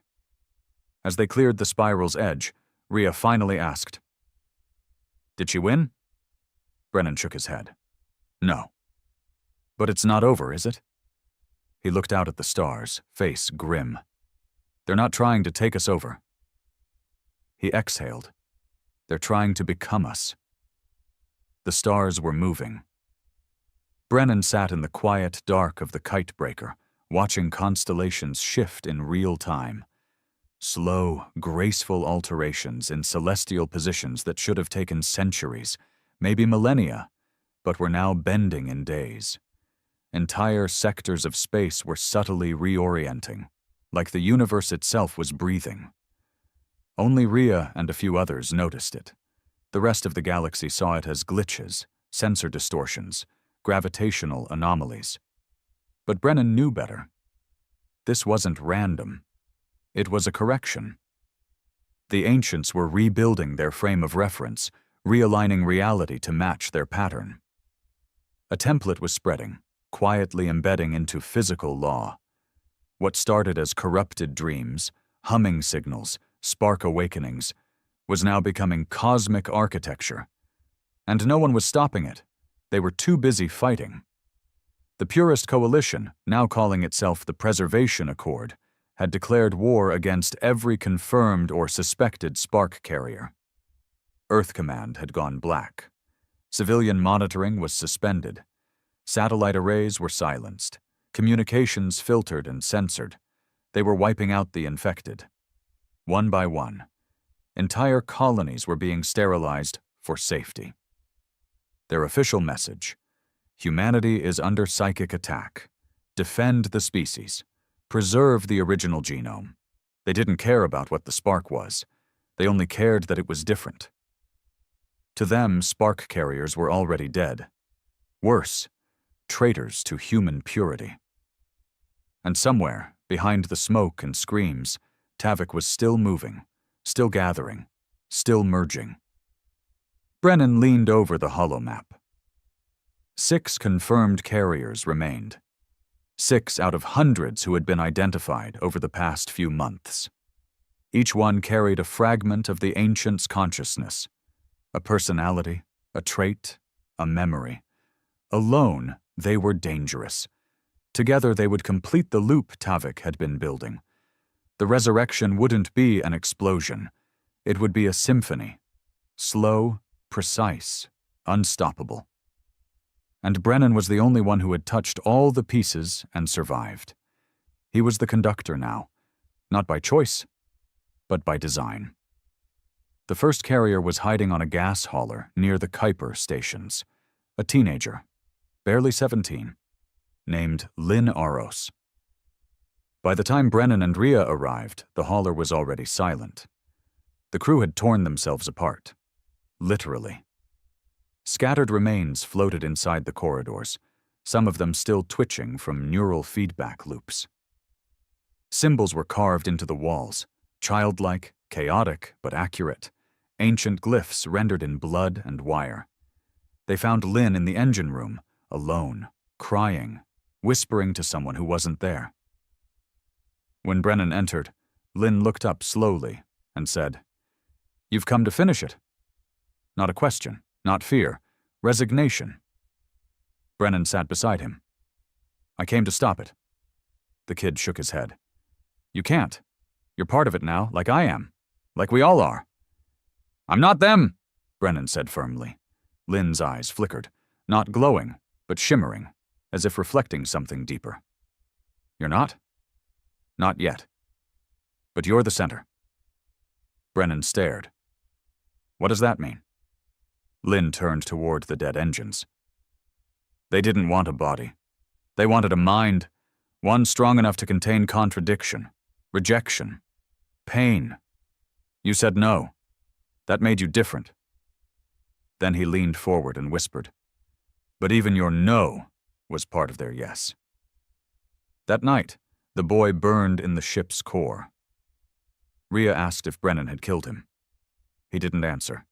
Speaker 1: As they cleared the spiral's edge, Rhea finally asked, "Did she win?" Brennan shook his head. "No." "But it's not over, is it?" He looked out at the stars, face grim. "They're not trying to take us over." He exhaled. "They're trying to become us." The stars were moving. Brennan sat in the quiet dark of the kitebreaker, watching constellations shift in real time. Slow, graceful alterations in celestial positions that should have taken centuries, maybe millennia, but were now bending in days. Entire sectors of space were subtly reorienting, like the universe itself was breathing. Only Rhea and a few others noticed it. The rest of the galaxy saw it as glitches, sensor distortions, gravitational anomalies. But Brennan knew better. This wasn't random. It was a correction. The ancients were rebuilding their frame of reference, realigning reality to match their pattern. A template was spreading, quietly embedding into physical law. What started as corrupted dreams, humming signals, spark awakenings, was now becoming cosmic architecture. And no one was stopping it. They were too busy fighting. The Purist Coalition, now calling itself the Preservation Accord, had declared war against every confirmed or suspected spark carrier. Earth Command had gone black. Civilian monitoring was suspended. Satellite arrays were silenced. Communications filtered and censored. They were wiping out the infected. One by one, entire colonies were being sterilized for safety. Their official message: humanity is under psychic attack. Defend the species. Preserve the original genome. They didn't care about what the spark was. They only cared that it was different. To them, spark carriers were already dead. Worse, traitors to human purity. And somewhere, behind the smoke and screams, Tavik was still moving, still gathering, still merging. Brennan leaned over the holomap. 6 confirmed carriers remained. 6 out of hundreds who had been identified over the past few months. Each one carried a fragment of the ancient's consciousness, a personality, a trait, a memory. Alone, they were dangerous. Together, they would complete the loop Tavik had been building. The resurrection wouldn't be an explosion. It would be a symphony. Slow, precise, unstoppable. And Brennan was the only one who had touched all the pieces and survived. He was the conductor now, not by choice, but by design. The first carrier was hiding on a gas hauler near the Kuiper stations. A teenager, barely 17, named Lynn Aros. By the time Brennan and Rhea arrived, the hauler was already silent. The crew had torn themselves apart. Literally. Scattered remains floated inside the corridors, some of them still twitching from neural feedback loops. Symbols were carved into the walls, childlike, chaotic, but accurate, ancient glyphs rendered in blood and wire. They found Lynn in the engine room, alone, crying, whispering to someone who wasn't there. When Brennan entered, Lynn looked up slowly and said, "You've come to finish it." Not a question, not fear, resignation. Brennan sat beside him. "I came to stop it." The kid shook his head. "You can't. You're part of it now, like I am. Like we all are." "I'm not them," Brennan said firmly. Lynn's eyes flickered, not glowing, but shimmering, as if reflecting something deeper. "You're not?" "Not yet. But you're the center." Brennan stared. "What does that mean?" Lynn turned toward the dead engines. "They didn't want a body. They wanted a mind, one strong enough to contain contradiction, rejection, pain. You said no. That made you different." Then he leaned forward and whispered, "But even your no was part of their yes." That night, the boy burned in the ship's core. Rhea asked if Brennan had killed him. He didn't answer.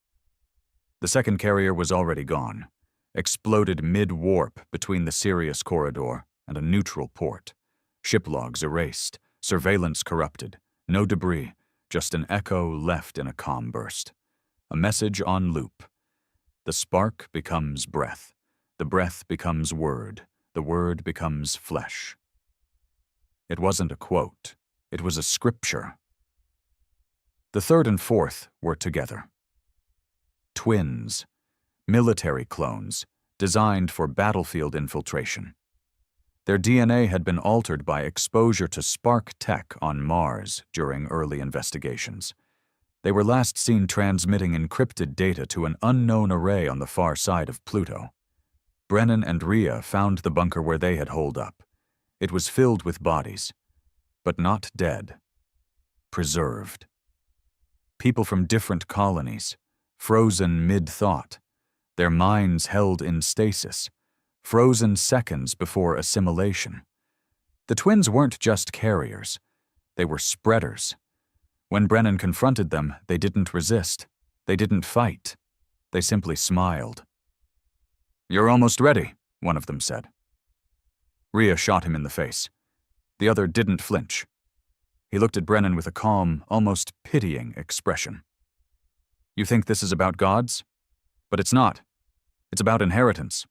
Speaker 1: The second carrier was already gone, exploded mid-warp between the Sirius corridor and a neutral port. Ship logs erased, surveillance corrupted, no debris, just an echo left in a calm burst. A message on loop. The spark becomes breath. The breath becomes word. The word becomes flesh. It wasn't a quote. It was a scripture. The third and fourth were together. Twins. Military clones, designed for battlefield infiltration. Their DNA had been altered by exposure to spark tech on Mars during early investigations. They were last seen transmitting encrypted data to an unknown array on the far side of Pluto. Brennan and Rhea found the bunker where they had holed up. It was filled with bodies, but not dead. Preserved. People from different colonies, frozen mid-thought, their minds held in stasis, frozen seconds before assimilation. The twins weren't just carriers. They were spreaders. When Brennan confronted them, they didn't resist. They didn't fight. They simply smiled. "You're almost ready," one of them said. Rhea shot him in the face. The other didn't flinch. He looked at Brennan with a calm, almost pitying expression. "You think this is about gods? But it's not. It's about inheritance."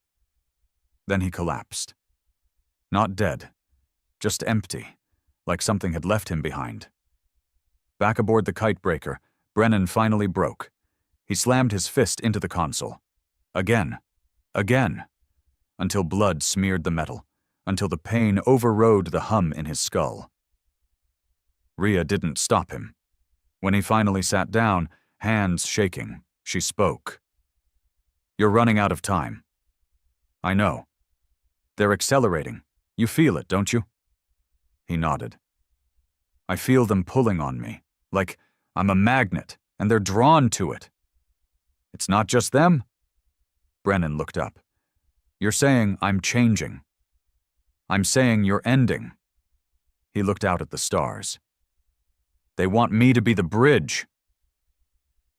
Speaker 1: Then he collapsed. Not dead, just empty, like something had left him behind. Back aboard the kitebreaker, Brennan finally broke. He slammed his fist into the console. Again. Again. Until blood smeared the metal, until the pain overrode the hum in his skull. Rhea didn't stop him. When he finally sat down, hands shaking, she spoke. "You're running out of time." "I know. They're accelerating. You feel it, don't you?" He nodded. "I feel them pulling on me, like I'm a magnet, and they're drawn to it." "It's not just them?" Brennan looked up. "You're saying I'm changing. I'm saying you're ending." He looked out at the stars. "They want me to be the bridge."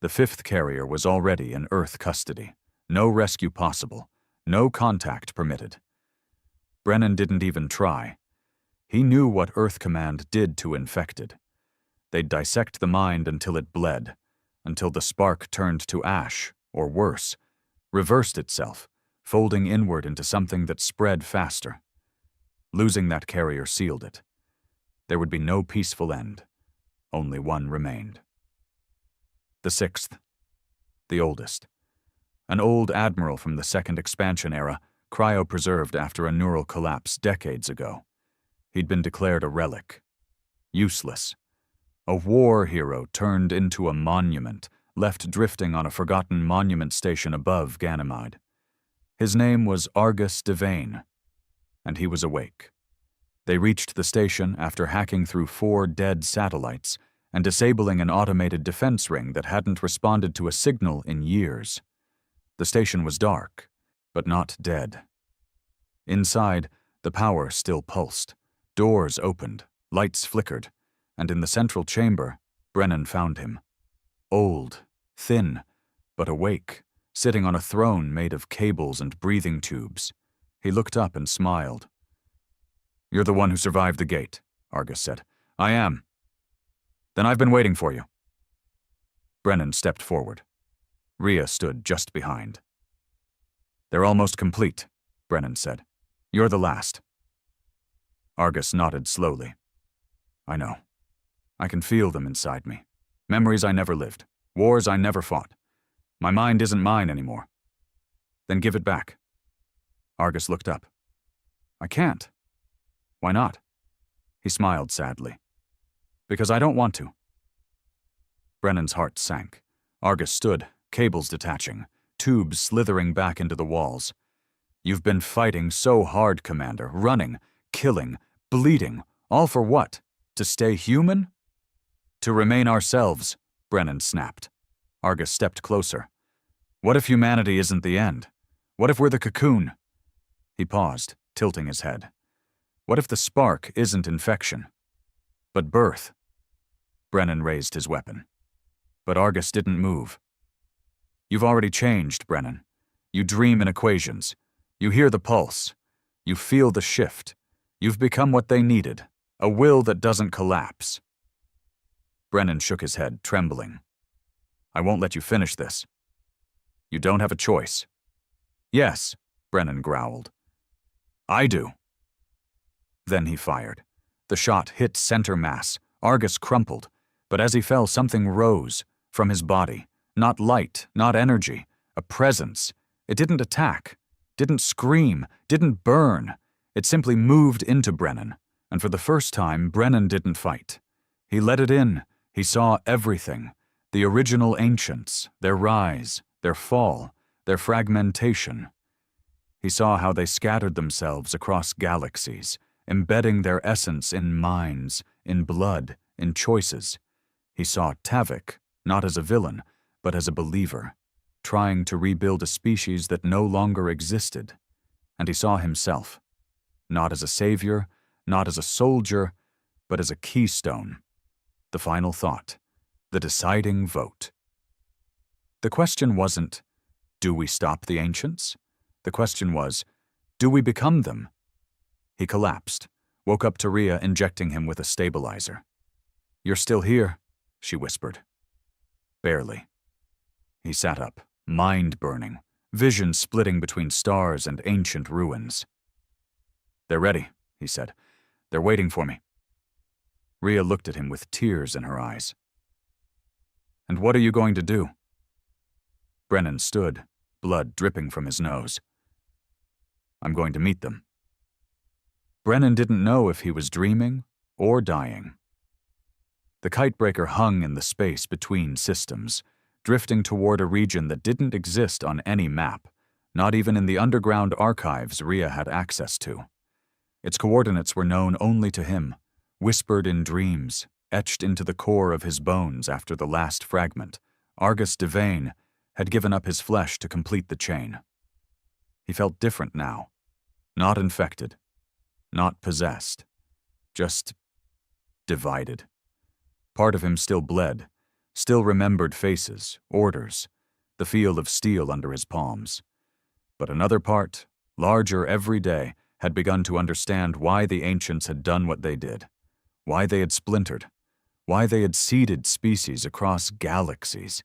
Speaker 1: The fifth carrier was already in Earth custody. No rescue possible. No contact permitted. Brennan didn't even try. He knew what Earth Command did to infected. They'd dissect the mind until it bled, until the spark turned to ash, or worse, reversed itself, folding inward into something that spread faster. Losing that carrier sealed it. There would be no peaceful end. Only one remained. The sixth. The oldest. An old admiral from the second expansion era, cryopreserved after a neural collapse decades ago. He'd been declared a relic. Useless. A war hero turned into a monument, left drifting on a forgotten monument station above Ganymede. His name was Argus Devane, and he was awake. They reached the station after hacking through 4 dead satellites and disabling an automated defense ring that hadn't responded to a signal in years. The station was dark, but not dead. Inside, the power still pulsed. Doors opened, lights flickered, and in the central chamber, Brennan found him. Old, thin, but awake, sitting on a throne made of cables and breathing tubes. He looked up and smiled. "You're the one who survived the gate," Argus said. "I am." "Then I've been waiting for you." Brennan stepped forward. Rhea stood just behind. "They're almost complete," Brennan said. "You're the last." Argus nodded slowly. "I know. I can feel them inside me. Memories I never lived. Wars I never fought. My mind isn't mine anymore." "Then give it back." Argus looked up. "I can't." "Why not?" He smiled sadly. "Because I don't want to." Brennan's heart sank. Argus stood, cables detaching, tubes slithering back into the walls. "You've been fighting so hard, Commander, running, killing, bleeding, all for what? To stay human?" "To remain ourselves," Brennan snapped. Argus stepped closer. "What if humanity isn't the end? What if we're the cocoon?" He paused, tilting his head. "What if the spark isn't infection, but birth?" Brennan raised his weapon. But Argus didn't move. "You've already changed, Brennan. You dream in equations. You hear the pulse. You feel the shift. You've become what they needed, a will that doesn't collapse." Brennan shook his head, trembling. "I won't let you finish this." "You don't have a choice." "Yes," Brennan growled. "I do." Then he fired. The shot hit center mass. Argus crumpled, but as he fell, something rose from his body. Not light, not energy, a presence. It didn't attack, didn't scream, didn't burn. It simply moved into Brennan, and for the first time, Brennan didn't fight. He let it in. He saw everything. The original ancients, their rise, their fall, their fragmentation. He saw how they scattered themselves across galaxies, embedding their essence in minds, in blood, in choices. He saw Tavik, not as a villain, but as a believer, trying to rebuild a species that no longer existed. And he saw himself, not as a savior, not as a soldier, but as a keystone. The final thought, the deciding vote. The question wasn't, do we stop the ancients? The question was, do we become them? He collapsed, woke up to Rhea injecting him with a stabilizer. "You're still here," she whispered. "Barely." He sat up, mind burning, vision splitting between stars and ancient ruins. "They're ready," he said. "They're waiting for me." Rhea looked at him with tears in her eyes. "And what are you going to do?" Brennan stood, blood dripping from his nose. "I'm going to meet them." Brennan didn't know if he was dreaming or dying. The kitebreaker hung in the space between systems, drifting toward a region that didn't exist on any map, not even in the underground archives Rhea had access to. Its coordinates were known only to him, whispered in dreams, etched into the core of his bones after the last fragment. Argus Devane had given up his flesh to complete the chain. He felt different now, not infected, not possessed, just divided. Part of him still bled, still remembered faces, orders, the feel of steel under his palms. But another part, larger every day, had begun to understand why the ancients had done what they did, why they had splintered, why they had seeded species across galaxies,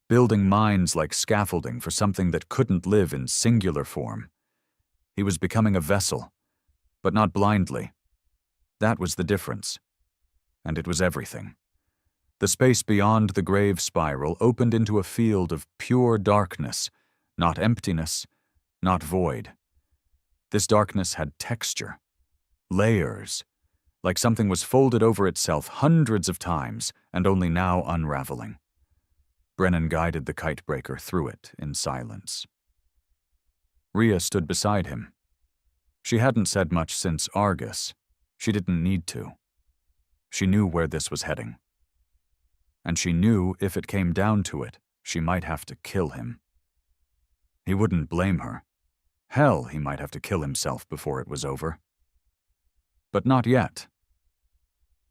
Speaker 1: building minds like scaffolding for something that couldn't live in singular form. He was becoming a vessel, but not blindly. That was the difference. And it was everything. The space beyond the grave spiral opened into a field of pure darkness, not emptiness, not void. This darkness had texture, layers, like something was folded over itself hundreds of times and only now unraveling. Brennan guided the kitebreaker through it in silence. Rhea stood beside him. She hadn't said much since Argus. She didn't need to. She knew where this was heading. And she knew if it came down to it, she might have to kill him. He wouldn't blame her. Hell, he might have to kill himself before it was over. But not yet.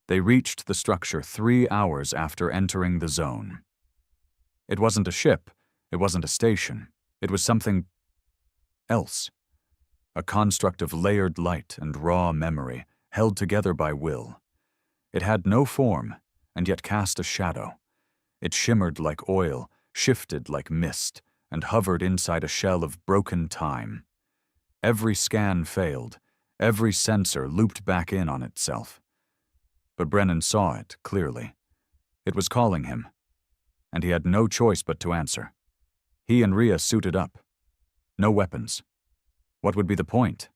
Speaker 1: They reached the structure 3 hours after entering the zone. It wasn't a ship, it wasn't a station, it was something else. A construct of layered light and raw memory, held together by will. It had no form, and yet cast a shadow. It shimmered like oil, shifted like mist, and hovered inside a shell of broken time. Every scan failed, every sensor looped back in on itself. But Brennan saw it clearly. It was calling him, and he had no choice but to answer. He and Rhea suited up. No weapons. What would be the point?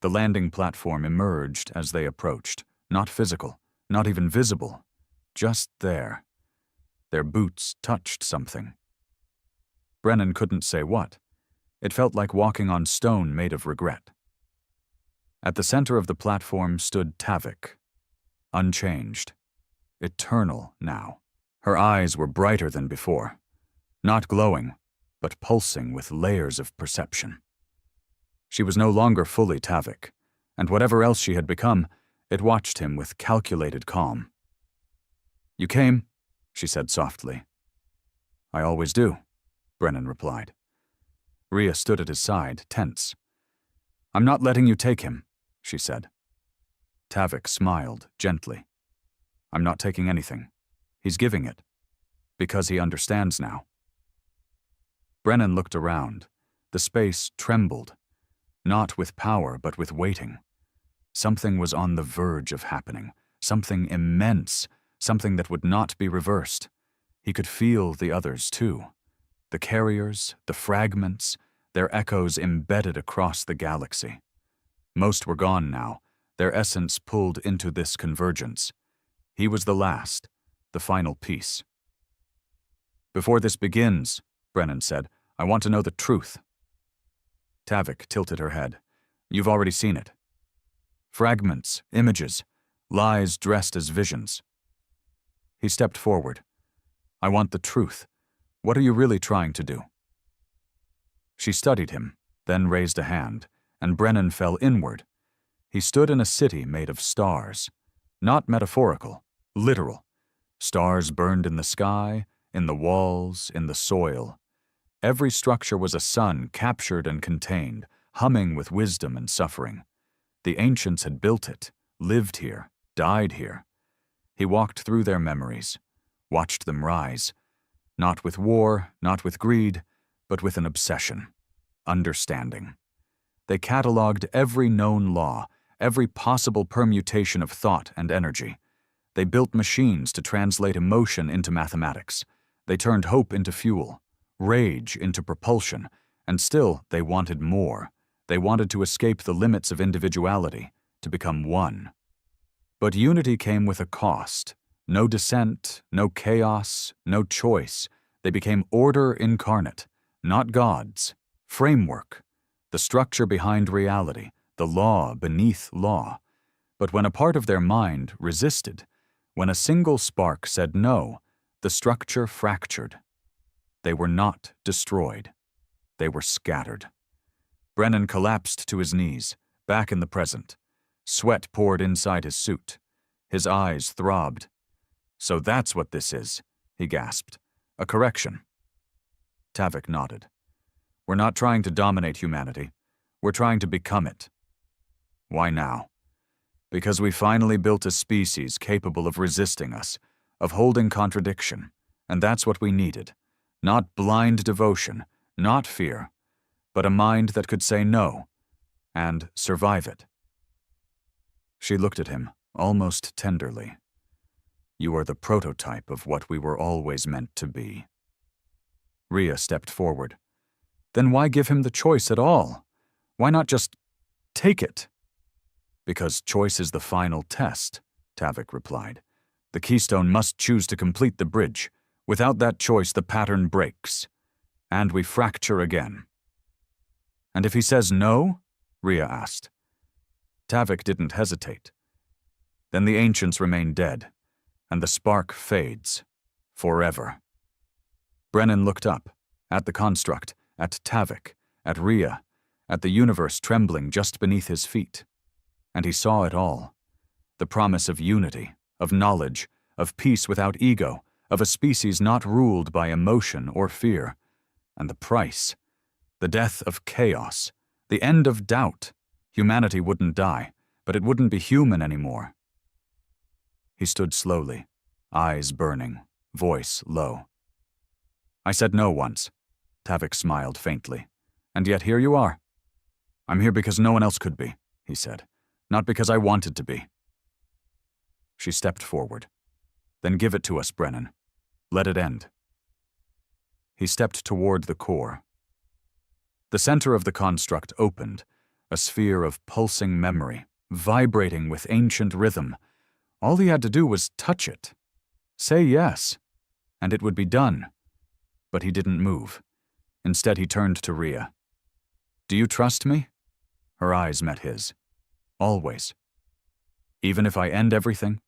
Speaker 1: The landing platform emerged as they approached, not physical, not even visible, just there. Their boots touched something. Brennan couldn't say what. It felt like walking on stone made of regret. At the center of the platform stood Tavik, unchanged, eternal now. Her eyes were brighter than before, not glowing, but pulsing with layers of perception. She was no longer fully Tavik, and whatever else she had become, it watched him with calculated calm. "You came," she said softly. "I always do," Brennan replied. Rhea stood at his side, tense. "I'm not letting you take him," she said. Tavik smiled gently. "I'm not taking anything. He's giving it. Because he understands now." Brennan looked around. The space trembled. Not with power, but with waiting. Something was on the verge of happening. Something immense. Something that would not be reversed. He could feel the others, too. The carriers, the fragments, their echoes embedded across the galaxy. Most were gone now, their essence pulled into this convergence. He was the last, the final piece. "Before this begins," Brennan said, "I want to know the truth." Tavik tilted her head. "You've already seen it. Fragments, images, lies dressed as visions." He stepped forward. "I want the truth. What are you really trying to do?" She studied him, then raised a hand, and Brennan fell inward. He stood in a city made of stars. Not metaphorical, literal. Stars burned in the sky, in the walls, in the soil. Every structure was a sun captured and contained, humming with wisdom and suffering. The ancients had built it, lived here, died here. He walked through their memories, watched them rise, not with war, not with greed, but with an obsession, understanding. They catalogued every known law, every possible permutation of thought and energy. They built machines to translate emotion into mathematics. They turned hope into fuel, rage into propulsion, and still they wanted more. They wanted to escape the limits of individuality, to become one. But unity came with a cost. No dissent, no chaos, no choice. They became order incarnate, not gods. Framework, the structure behind reality, the law beneath law. But when a part of their mind resisted, when a single spark said no, the structure fractured. They were not destroyed. They were scattered. Brennan collapsed to his knees, back in the present. Sweat poured inside his suit. His eyes throbbed. "So that's what this is," he gasped. "A correction." Tavik nodded. "We're not trying to dominate humanity. We're trying to become it." "Why now?" "Because we finally built a species capable of resisting us, of holding contradiction, and that's what we needed. Not blind devotion, not fear, but a mind that could say no, and survive it." She looked at him, almost tenderly. "You are the prototype of what we were always meant to be." Rhea stepped forward. "Then why give him the choice at all? Why not just take it?" "Because choice is the final test," Tavik replied. "The keystone must choose to complete the bridge. Without that choice, the pattern breaks. And we fracture again." "And if he says no?" Rhea asked. Tavik didn't hesitate. "Then the ancients remain dead, and the spark fades. Forever." Brennan looked up, at the construct, at Tavik, at Rhea, at the universe trembling just beneath his feet. And he saw it all. The promise of unity, of knowledge, of peace without ego, of a species not ruled by emotion or fear. And the price, the death of chaos, the end of doubt. Humanity wouldn't die, but it wouldn't be human anymore. He stood slowly, eyes burning, voice low. I said no once. Tavik smiled faintly. And yet here you are. I'm here because no one else could be, he said. Not because I wanted to be. She stepped forward. Then give it to us, Brennan. Let it end. He stepped toward the core. The center of the construct opened, a sphere of pulsing memory, vibrating with ancient rhythm. All he had to do was touch it. Say yes, and it would be done. But he didn't move. Instead, he turned to Rhea. Do you trust me? Her eyes met his. Always. Even if I end everything?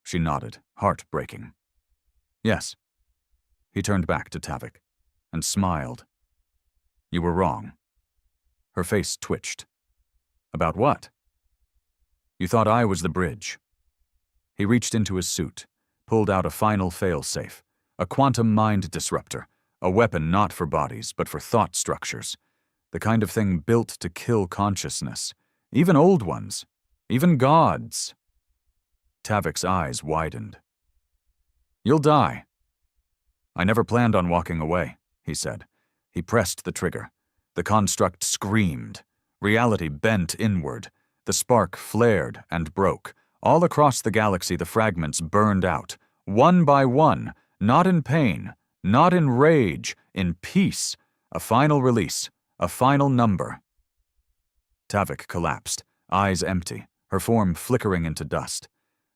Speaker 1: She nodded, heart-breaking. Yes. He turned back to Tavik and smiled. You were wrong. Her face twitched. About what? You thought I was the bridge. He reached into his suit, pulled out a final fail-safe, a quantum mind disruptor, a weapon not for bodies, but for thought structures, the kind of thing built to kill consciousness, even old ones, even gods. Tavik's eyes widened. You'll die. I never planned on walking away, he said. He pressed the trigger. The construct screamed. Reality bent inward. The spark flared and broke. All across the galaxy the fragments burned out, one by one, not in pain, not in rage, in peace. A final release, a final number. Tavik collapsed, eyes empty, her form flickering into dust.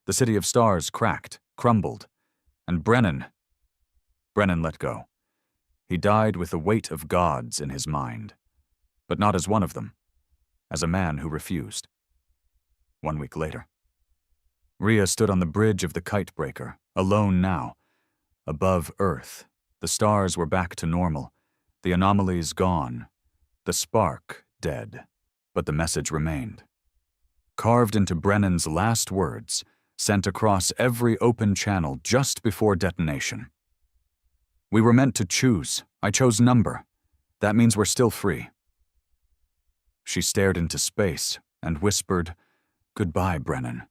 Speaker 1: The city of stars cracked, crumbled. And Brennan let go. He died with the weight of gods in his mind. But not as one of them. As a man who refused. 1 week later. Rhea stood on the bridge of the kite breaker, alone now. Above Earth, the stars were back to normal, the anomalies gone, the spark dead. But the message remained. Carved into Brennan's last words, sent across every open channel just before detonation. We were meant to choose. I chose number. That means we're still free. She stared into space and whispered, Goodbye, Brennan.